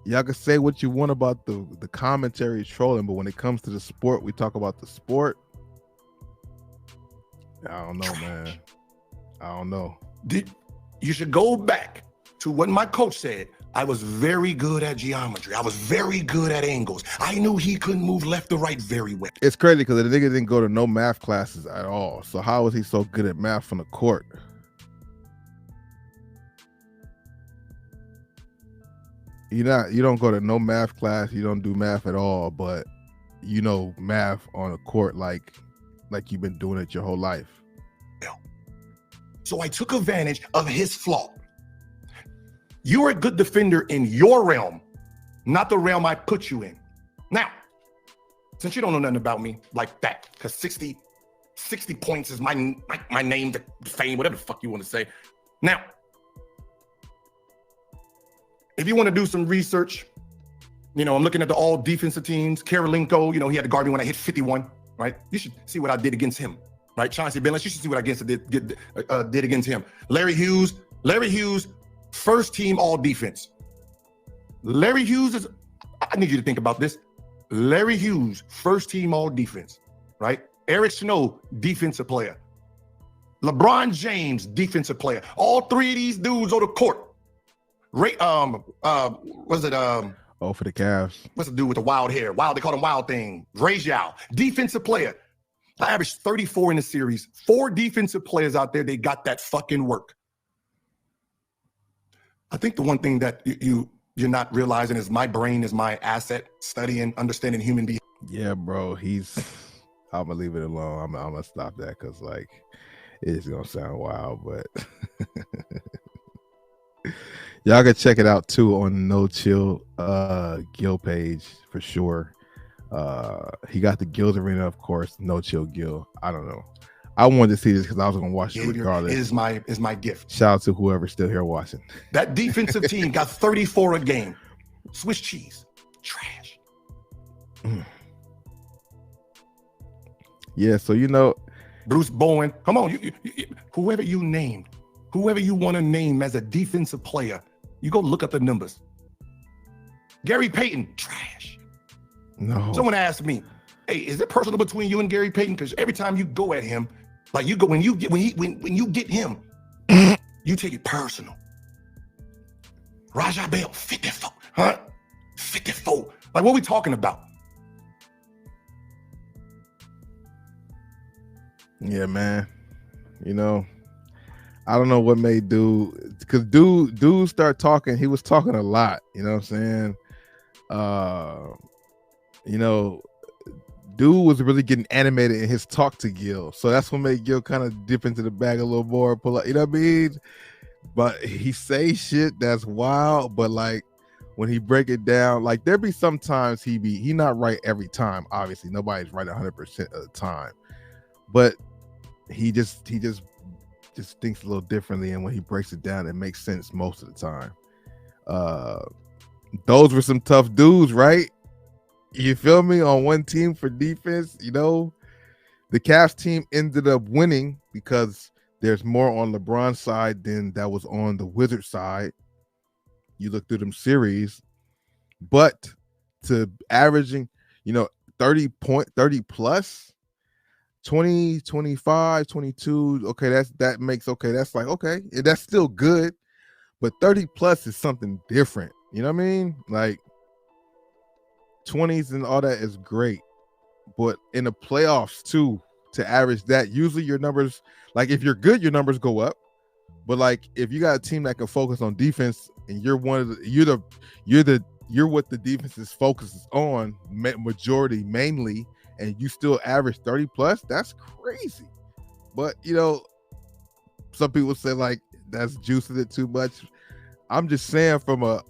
Y'all can say what you want about the commentary trolling, but when it comes to the sport, we talk about the sport. I don't know, man. I don't know. You should go back to what my coach said. I was very good at geometry. I was very good at angles. I knew he couldn't move left or right very well. It's crazy because the nigga didn't go to no math classes at all. So how was he so good at math on the court? You don't go to no math class. You don't do math at all, but you know math on the court like you've been doing it your whole life. So I took advantage of his flaw. You're a good defender in your realm, not the realm I put you in. Now, since you don't know nothing about me like that, because 60 points is my name to fame, whatever the fuck you want to say. Now, if you want to do some research, you know, I'm looking at the all defensive teams. Karolinko, you know, he had to guard me when I hit 51, right? You should see what I did against him, right? Chauncey Billups, you should see what I did against him. Larry Hughes, first team all defense. Larry Hughes I need you to think about this. Larry Hughes, first team all defense, right? Eric Snow, defensive player. LeBron James, defensive player. All three of these dudes on the court. For the Cavs. What's the dude with the wild hair? They call him Wild Thing. Ray Zhao, defensive player. I averaged 34 in the series. 4 defensive players out there, they got that fucking work. I think the one thing that you're not realizing is my brain is my asset, studying, understanding human beings. Yeah, bro. I'm gonna leave it alone. I'm gonna stop that because like it's gonna sound wild, but y'all can check it out too on No Chill Gil page for sure. He got the Gilbert Arenas, of course. No Chill Gil. I don't know. I wanted to see this because I was gonna watch it Xavier regardless. is my gift. Shout out to whoever's still here watching. That defensive team got 34 a game. Swiss cheese, trash. Yeah, so you know, Bruce Bowen, come on, whoever you named, whoever you want to name as a defensive player, you go look up the numbers. Gary Payton, trash. no. Someone asked me, "Hey, is it personal between you and Gary Payton?" Because every time you go at him, like you go when you get him, you take it personal. Rajah Bell, 54, huh? 54. Like, what are we talking about? Yeah, man. You know, I don't know what made dude, because dude start talking. He was talking a lot. You know what I'm saying? You know, dude was really getting animated in his talk to Gil, so that's what made Gil kind of dip into the bag a little more, pull up. You know what I mean? But he say shit that's wild. But like when he break it down, like there be sometimes he not right every time. Obviously, nobody's right 100% of the time, but he just thinks a little differently, and when he breaks it down, it makes sense most of the time. Those were some tough dudes, right? You feel me? On one team for defense, you know, the Cavs team ended up winning because there's more on LeBron's side than that was on the Wizards side. You look through them series, but to averaging, you know, 30 plus, 20, 25, 22. Okay, that makes okay. That's like, okay, that's still good, but 30 plus is something different. You know what I mean? Like 20s and all that is great, but in the playoffs too, to average that, usually your numbers, like if you're good, your numbers go up. But like if you got a team that can focus on defense and you're one of the, you're what the defense is focuses on majority mainly, and you still average 30 plus, that's crazy. But you know, some people say like that's juicing it too much. I'm just saying from a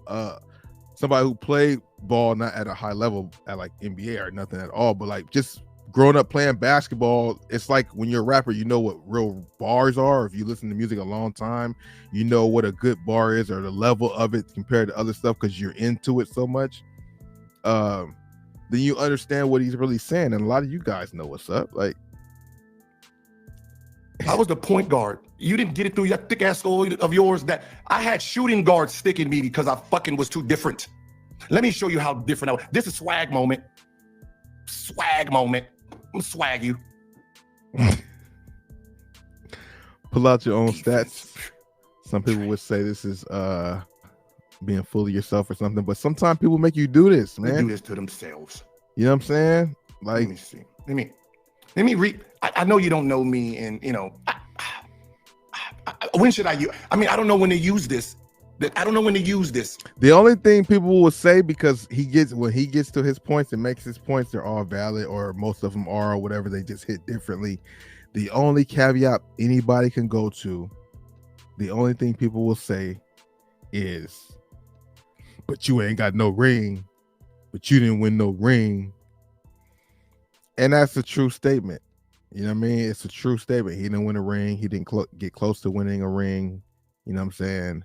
somebody who played ball not at a high level at like NBA or nothing at all, but like just growing up playing basketball, it's like when you're a rapper, you know what real bars are. If you listen to music a long time, you know what a good bar is or the level of it compared to other stuff because you're into it so much. Then you understand what he's really saying, and a lot of you guys know what's up. Like, I was the point guard. You didn't get it through that thick ass skull of yours. That I had shooting guards sticking me because I fucking was too different. Let me show you how different I was. This is swag moment. Swag moment. I'm swag you. Pull out your own stats. Some people would say this is being full of yourself or something, but sometimes people make you do this, man. They do this to themselves. You know what I'm saying? Like, let me see. Let me read. I know you don't know me, and you know, when should I use? I mean, I don't know when to use this. I don't know when to use this. The only thing people will say, because when he gets to his points and makes his points, they're all valid, or most of them are, or whatever. They just hit differently. The only caveat anybody can go to, the only thing people will say is, "But you ain't got no ring, but you didn't win no ring," and that's a true statement. You know what I mean? It's a true statement. He didn't win a ring. He didn't get close to winning a ring. You know what I'm saying?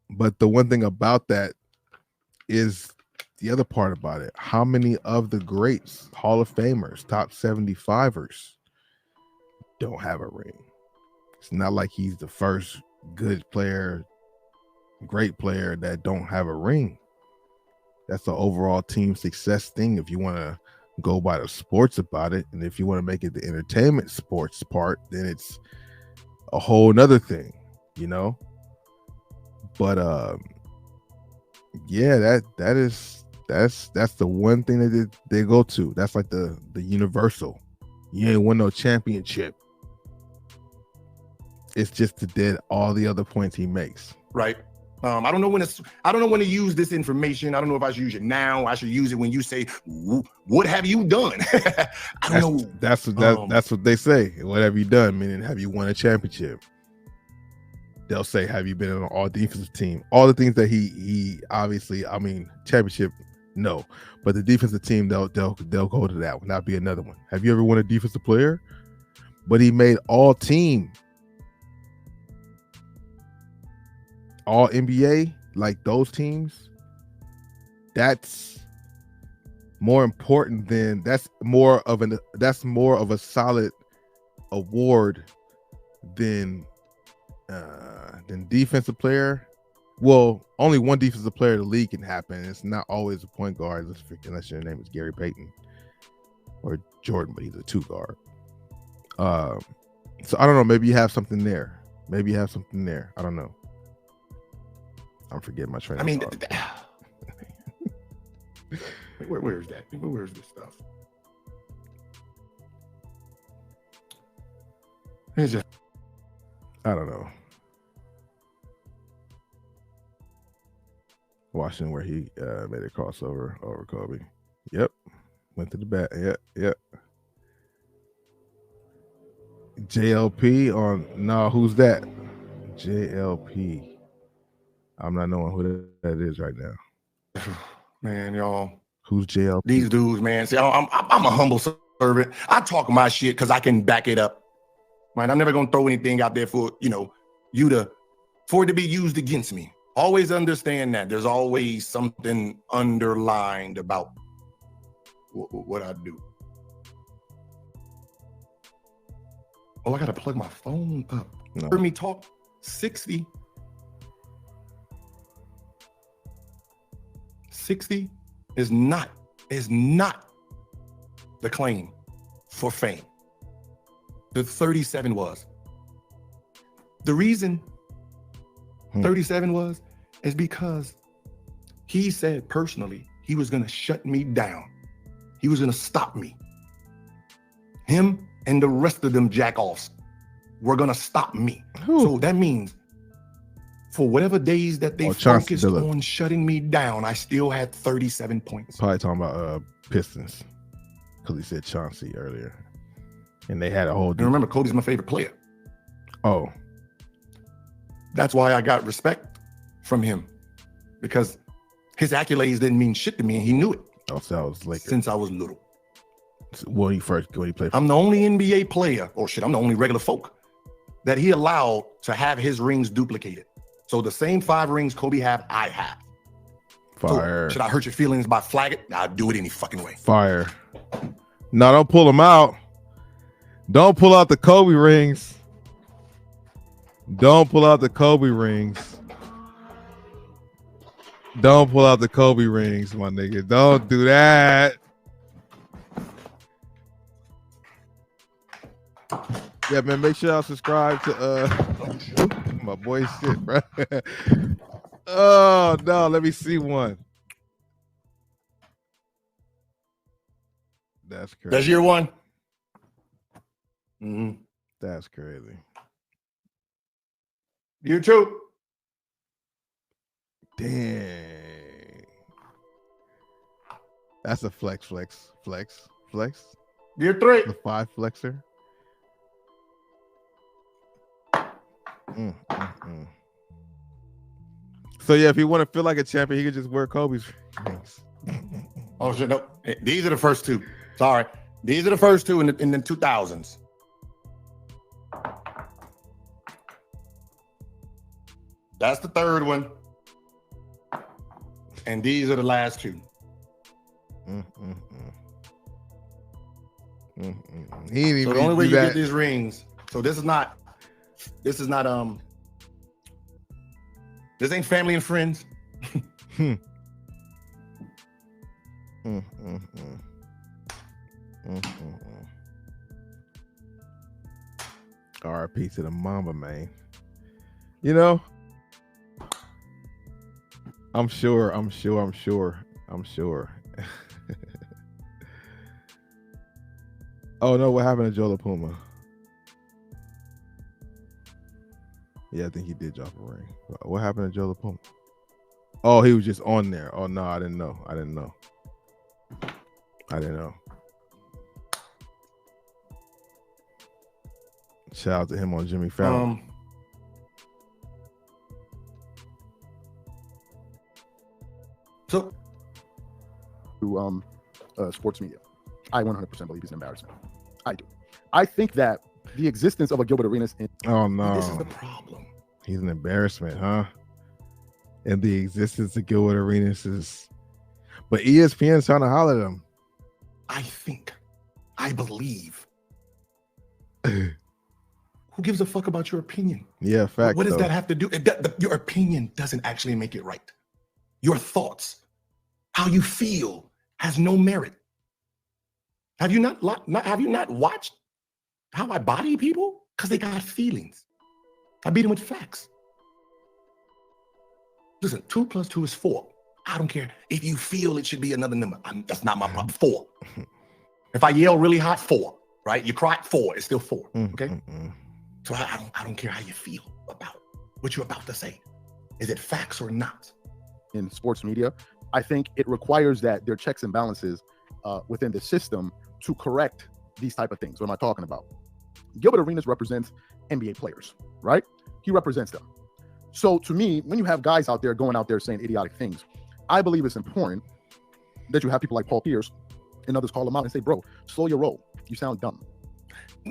But the one thing about that is the other part about it. How many of the greats, Hall of Famers, top 75ers don't have a ring? It's not like he's the first good player, great player that don't have a ring. That's the overall team success thing. If you want to go by the sports about it, and if you want to make it the entertainment sports part, then it's a whole nother thing, you know. But yeah, that's the one thing that they go to. That's like the universal. You ain't won no championship. It's just to dead all the other points he makes. Right. I don't know when to use this information. I don't know if I should use it now. I should use it when you say, "What have you done?" I don't know. That's what they say. What have you done? Meaning, have you won a championship? They'll say, "Have you been on an all defensive team?" All the things that he obviously, I mean, championship No, but the defensive team they'll go to that one. That'll be another one. Have you ever won a defensive player? But he made all team, all NBA, like those teams. That's more important than that's more of a solid award than defensive player. Well, only one defensive player in the league can happen. It's not always a point guard, unless your name is Gary Payton or Jordan, but he's a 2 guard. So I don't know. Maybe you have something there. I don't know. I'm forgetting my train. I mean, where's that? Where's this stuff? It's just, I don't know. Washington, where he made a crossover over Kobe. Yep. Went to the bat. Yep. JLP on who's that? JLP. I'm not knowing who that is right now. Man, y'all. Who's JLP? These dudes, man. See, I'm a humble servant. I talk my shit because I can back it up. Right? I'm never gonna throw anything out there for for it to be used against me. Always understand that there's always something underlined about what I do. Oh, I gotta plug my phone up. No. Heard me talk 60. 60 is not the claim for fame. The 37 was. The reason 37 was is because he said personally he was gonna shut me down. He was gonna stop me. Him and the rest of them jack-offs were gonna stop me. So that means for whatever days that they focused on shutting me down, I still had 37 points. Probably talking about Pistons, because he said Chauncey earlier, and they had a whole. And remember, Kobe's my favorite player. Oh, that's why I got respect from him, because his accolades didn't mean shit to me, and he knew it. Oh, so that was Lakers. Since I was little. When he played. I'm the only NBA player, I'm the only regular folk that he allowed to have his rings duplicated. So the same 5 rings Kobe have, I have. Fire. So should I hurt your feelings by flag it? I'll do it any fucking way. Fire. No, don't pull them out. Don't pull out the Kobe rings. Don't pull out the Kobe rings. Don't pull out the Kobe rings, my nigga. Don't do that. Yeah, man, make sure y'all subscribe to my boy shit, bro. Oh no, let me see one. That's crazy. That's year 1. Mm-hmm. That's crazy. Year 2. Dang. That's a flex. Year 3. The 5 flexer. So yeah, if he want to feel like a champion, he could just wear Kobe's rings. Oh shit, no. These are the first 2. Sorry. These are the first 2 in the 2000s. That's the 3rd one. And these are the last 2. He ain't even so the only way you that. get these rings. So this ain't family and friends. RIP to the Mamba, man. You know, I'm sure. Oh no, what happened to Joe LaPuma? Yeah, I think he did drop a ring. What happened to Joe LaPuma? Oh, he was just on there. Oh no, I didn't know. Shout out to him on Jimmy Fallon. So to sports media. I 100% believe he's an embarrassment. I do. I think that the existence of a Gilbert Arenas Oh no, This is the problem. he's an embarrassment, huh? And the existence of Gilbert Arenas is, but ESPN's trying to holler at him. I believe. Who gives a fuck about your opinion? Yeah, fact. What does though. that have to do? Your opinion doesn't actually make it right. Your thoughts, how you feel, has no merit. Have you not watched how I body people? Because they got feelings. I beat them with facts. Listen, 2 + 2 is 4. I don't care if you feel it should be another number. That's not my problem. 4. If I yell really hot, 4. Right? You cry, 4. It's still 4. Okay. So I don't care how you feel about what you're about to say. Is it facts or not? in sports media, I think it requires that there are checks and balances within the system to correct these type of things. What am I talking about? Gilbert Arenas represents NBA players, right? He represents them. So to me, when you have guys out there going out there saying idiotic things, I believe it's important that you have people like Paul Pierce and others call him out and say, bro, slow your roll. You sound dumb.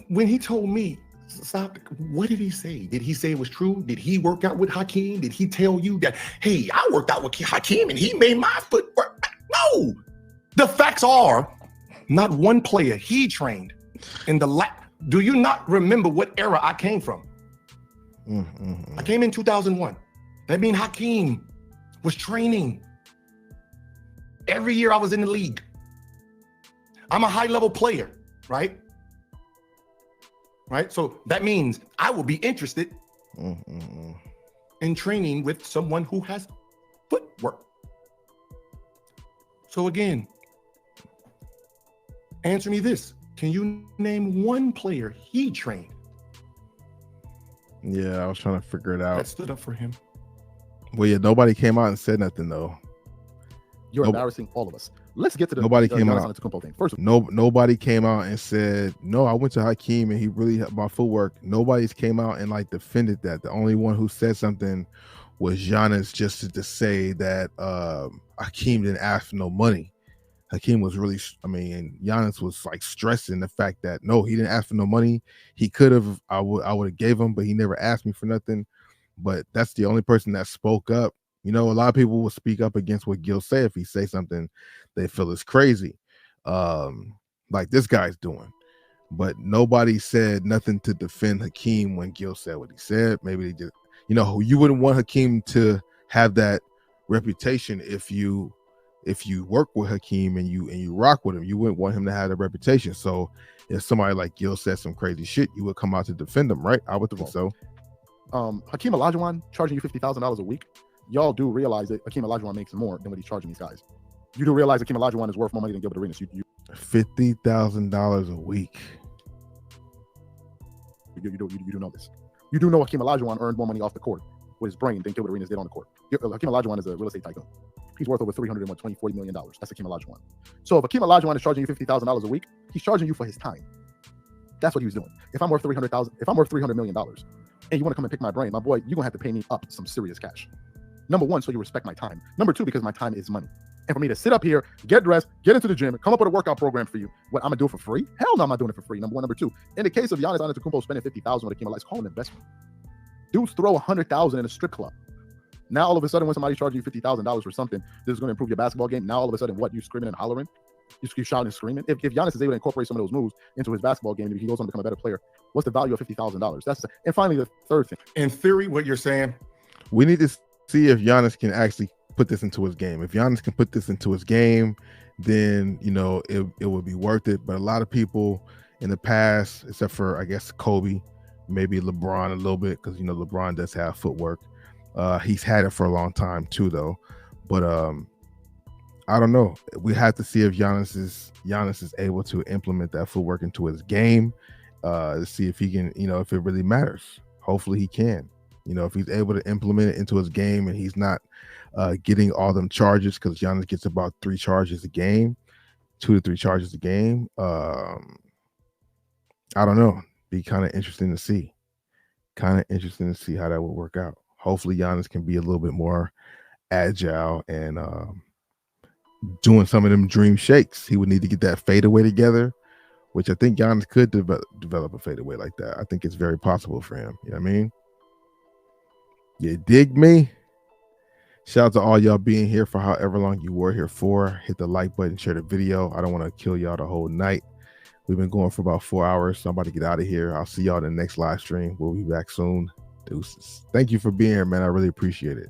When he told me, stop, what did he say? Did he say it was true? Did he work out with Hakeem? Did he tell you that, hey, I worked out with Hakeem and he made my footwork? No. The facts are not one player he trained in the Do you not remember what era I came from? I came in 2001. That means Hakeem was training. Every year I was in the league. I'm a high-level player, right? Right? So that means I will be interested in training with someone who has footwork. So again, answer me this. Can you name one player he trained? Yeah, I was trying to figure it out. That stood up for him. Well, yeah, nobody came out and said nothing though. You're embarrassing all of us. Let's get to the nobody came out. Thing. First, nobody came out and said, no, I went to Hakeem and he really helped my footwork. Nobody's came out and like defended that. The only one who said something was Giannis, just to say that Hakeem didn't ask for no money. Hakeem was really, Giannis was like stressing the fact that no, he didn't ask for no money. He could have, I would have gave him, but he never asked me for nothing. But that's the only person that spoke up. You know, a lot of people will speak up against what Gil say if he say something they feel is crazy, like this guy's doing. But nobody said nothing to defend Hakeem when Gil said what he said. Maybe they just, you wouldn't want Hakeem to have that reputation if you work with Hakeem and you rock with him. You wouldn't want him to have a reputation. So if somebody like Gil said some crazy shit, you would come out to defend him, right? I would think so. Hakeem Olajuwon charging you $50,000 a week. Y'all do realize that Hakeem Olajuwon makes more than what he's charging these guys. You do realize Hakeem Olajuwon is worth more money than Gilbert Arenas. $50,000 a week. You do know this. You do know Hakeem Olajuwon earned more money off the court with his brain than Gilbert Arenas did on the court. Hakeem Olajuwon is a real estate tycoon. He's worth over $40 million. That's Hakeem Olajuwon. So if Hakeem Olajuwon is charging you $50,000 a week, he's charging you for his time. That's what he was doing. If I'm worth $300 million, and you want to come and pick my brain, my boy, you're gonna have to pay me up some serious cash. Number one, so you respect my time. Number two, because my time is money. And for me to sit up here, get dressed, get into the gym, come up with a workout program for you, what, I'm gonna do it for free? Hell no, I'm not doing it for free. Number one. Number two, in the case of Giannis Antetokounmpo spending $50,000 with Hakeem Olajuwon, it's called an investment. Dudes throw $100,000 in a strip club. Now all of a sudden, when somebody's charging you $50,000 for something, this is going to improve your basketball game. Now all of a sudden, what, you screaming and hollering? You keep shouting and screaming. If Giannis is able to incorporate some of those moves into his basketball game, if he goes on to become a better player, what's the value of $50,000? And finally, the third thing. In theory, what you're saying, we need to see if Giannis can actually put this into his game. If Giannis can put this into his game, then it would be worth it. But a lot of people in the past, except for I guess Kobe, maybe LeBron a little bit, because LeBron does have footwork. He's had it for a long time too, though. But I don't know. We have to see if Giannis is able to implement that footwork into his game. To see if he can, if it really matters. Hopefully he can. If he's able to implement it into his game and he's not getting all them charges, because Giannis gets about 3 charges a game, 2 to 3 charges a game. I don't know. Be kind of interesting to see. How that would work out. Hopefully Giannis can be a little bit more agile and doing some of them dream shakes. He would need to get that fadeaway together, which I think Giannis could develop a fadeaway like that. I think it's very possible for him. You know what I mean? You dig me? Shout out to all y'all being here for however long you were here for. Hit the like button, share the video. I don't want to kill y'all the whole night. We've been going for about 4 hours, so I'm about to get out of here. I'll see y'all in the next live stream. We'll be back soon. Deuces. Thank you for being here, man. I really appreciate it.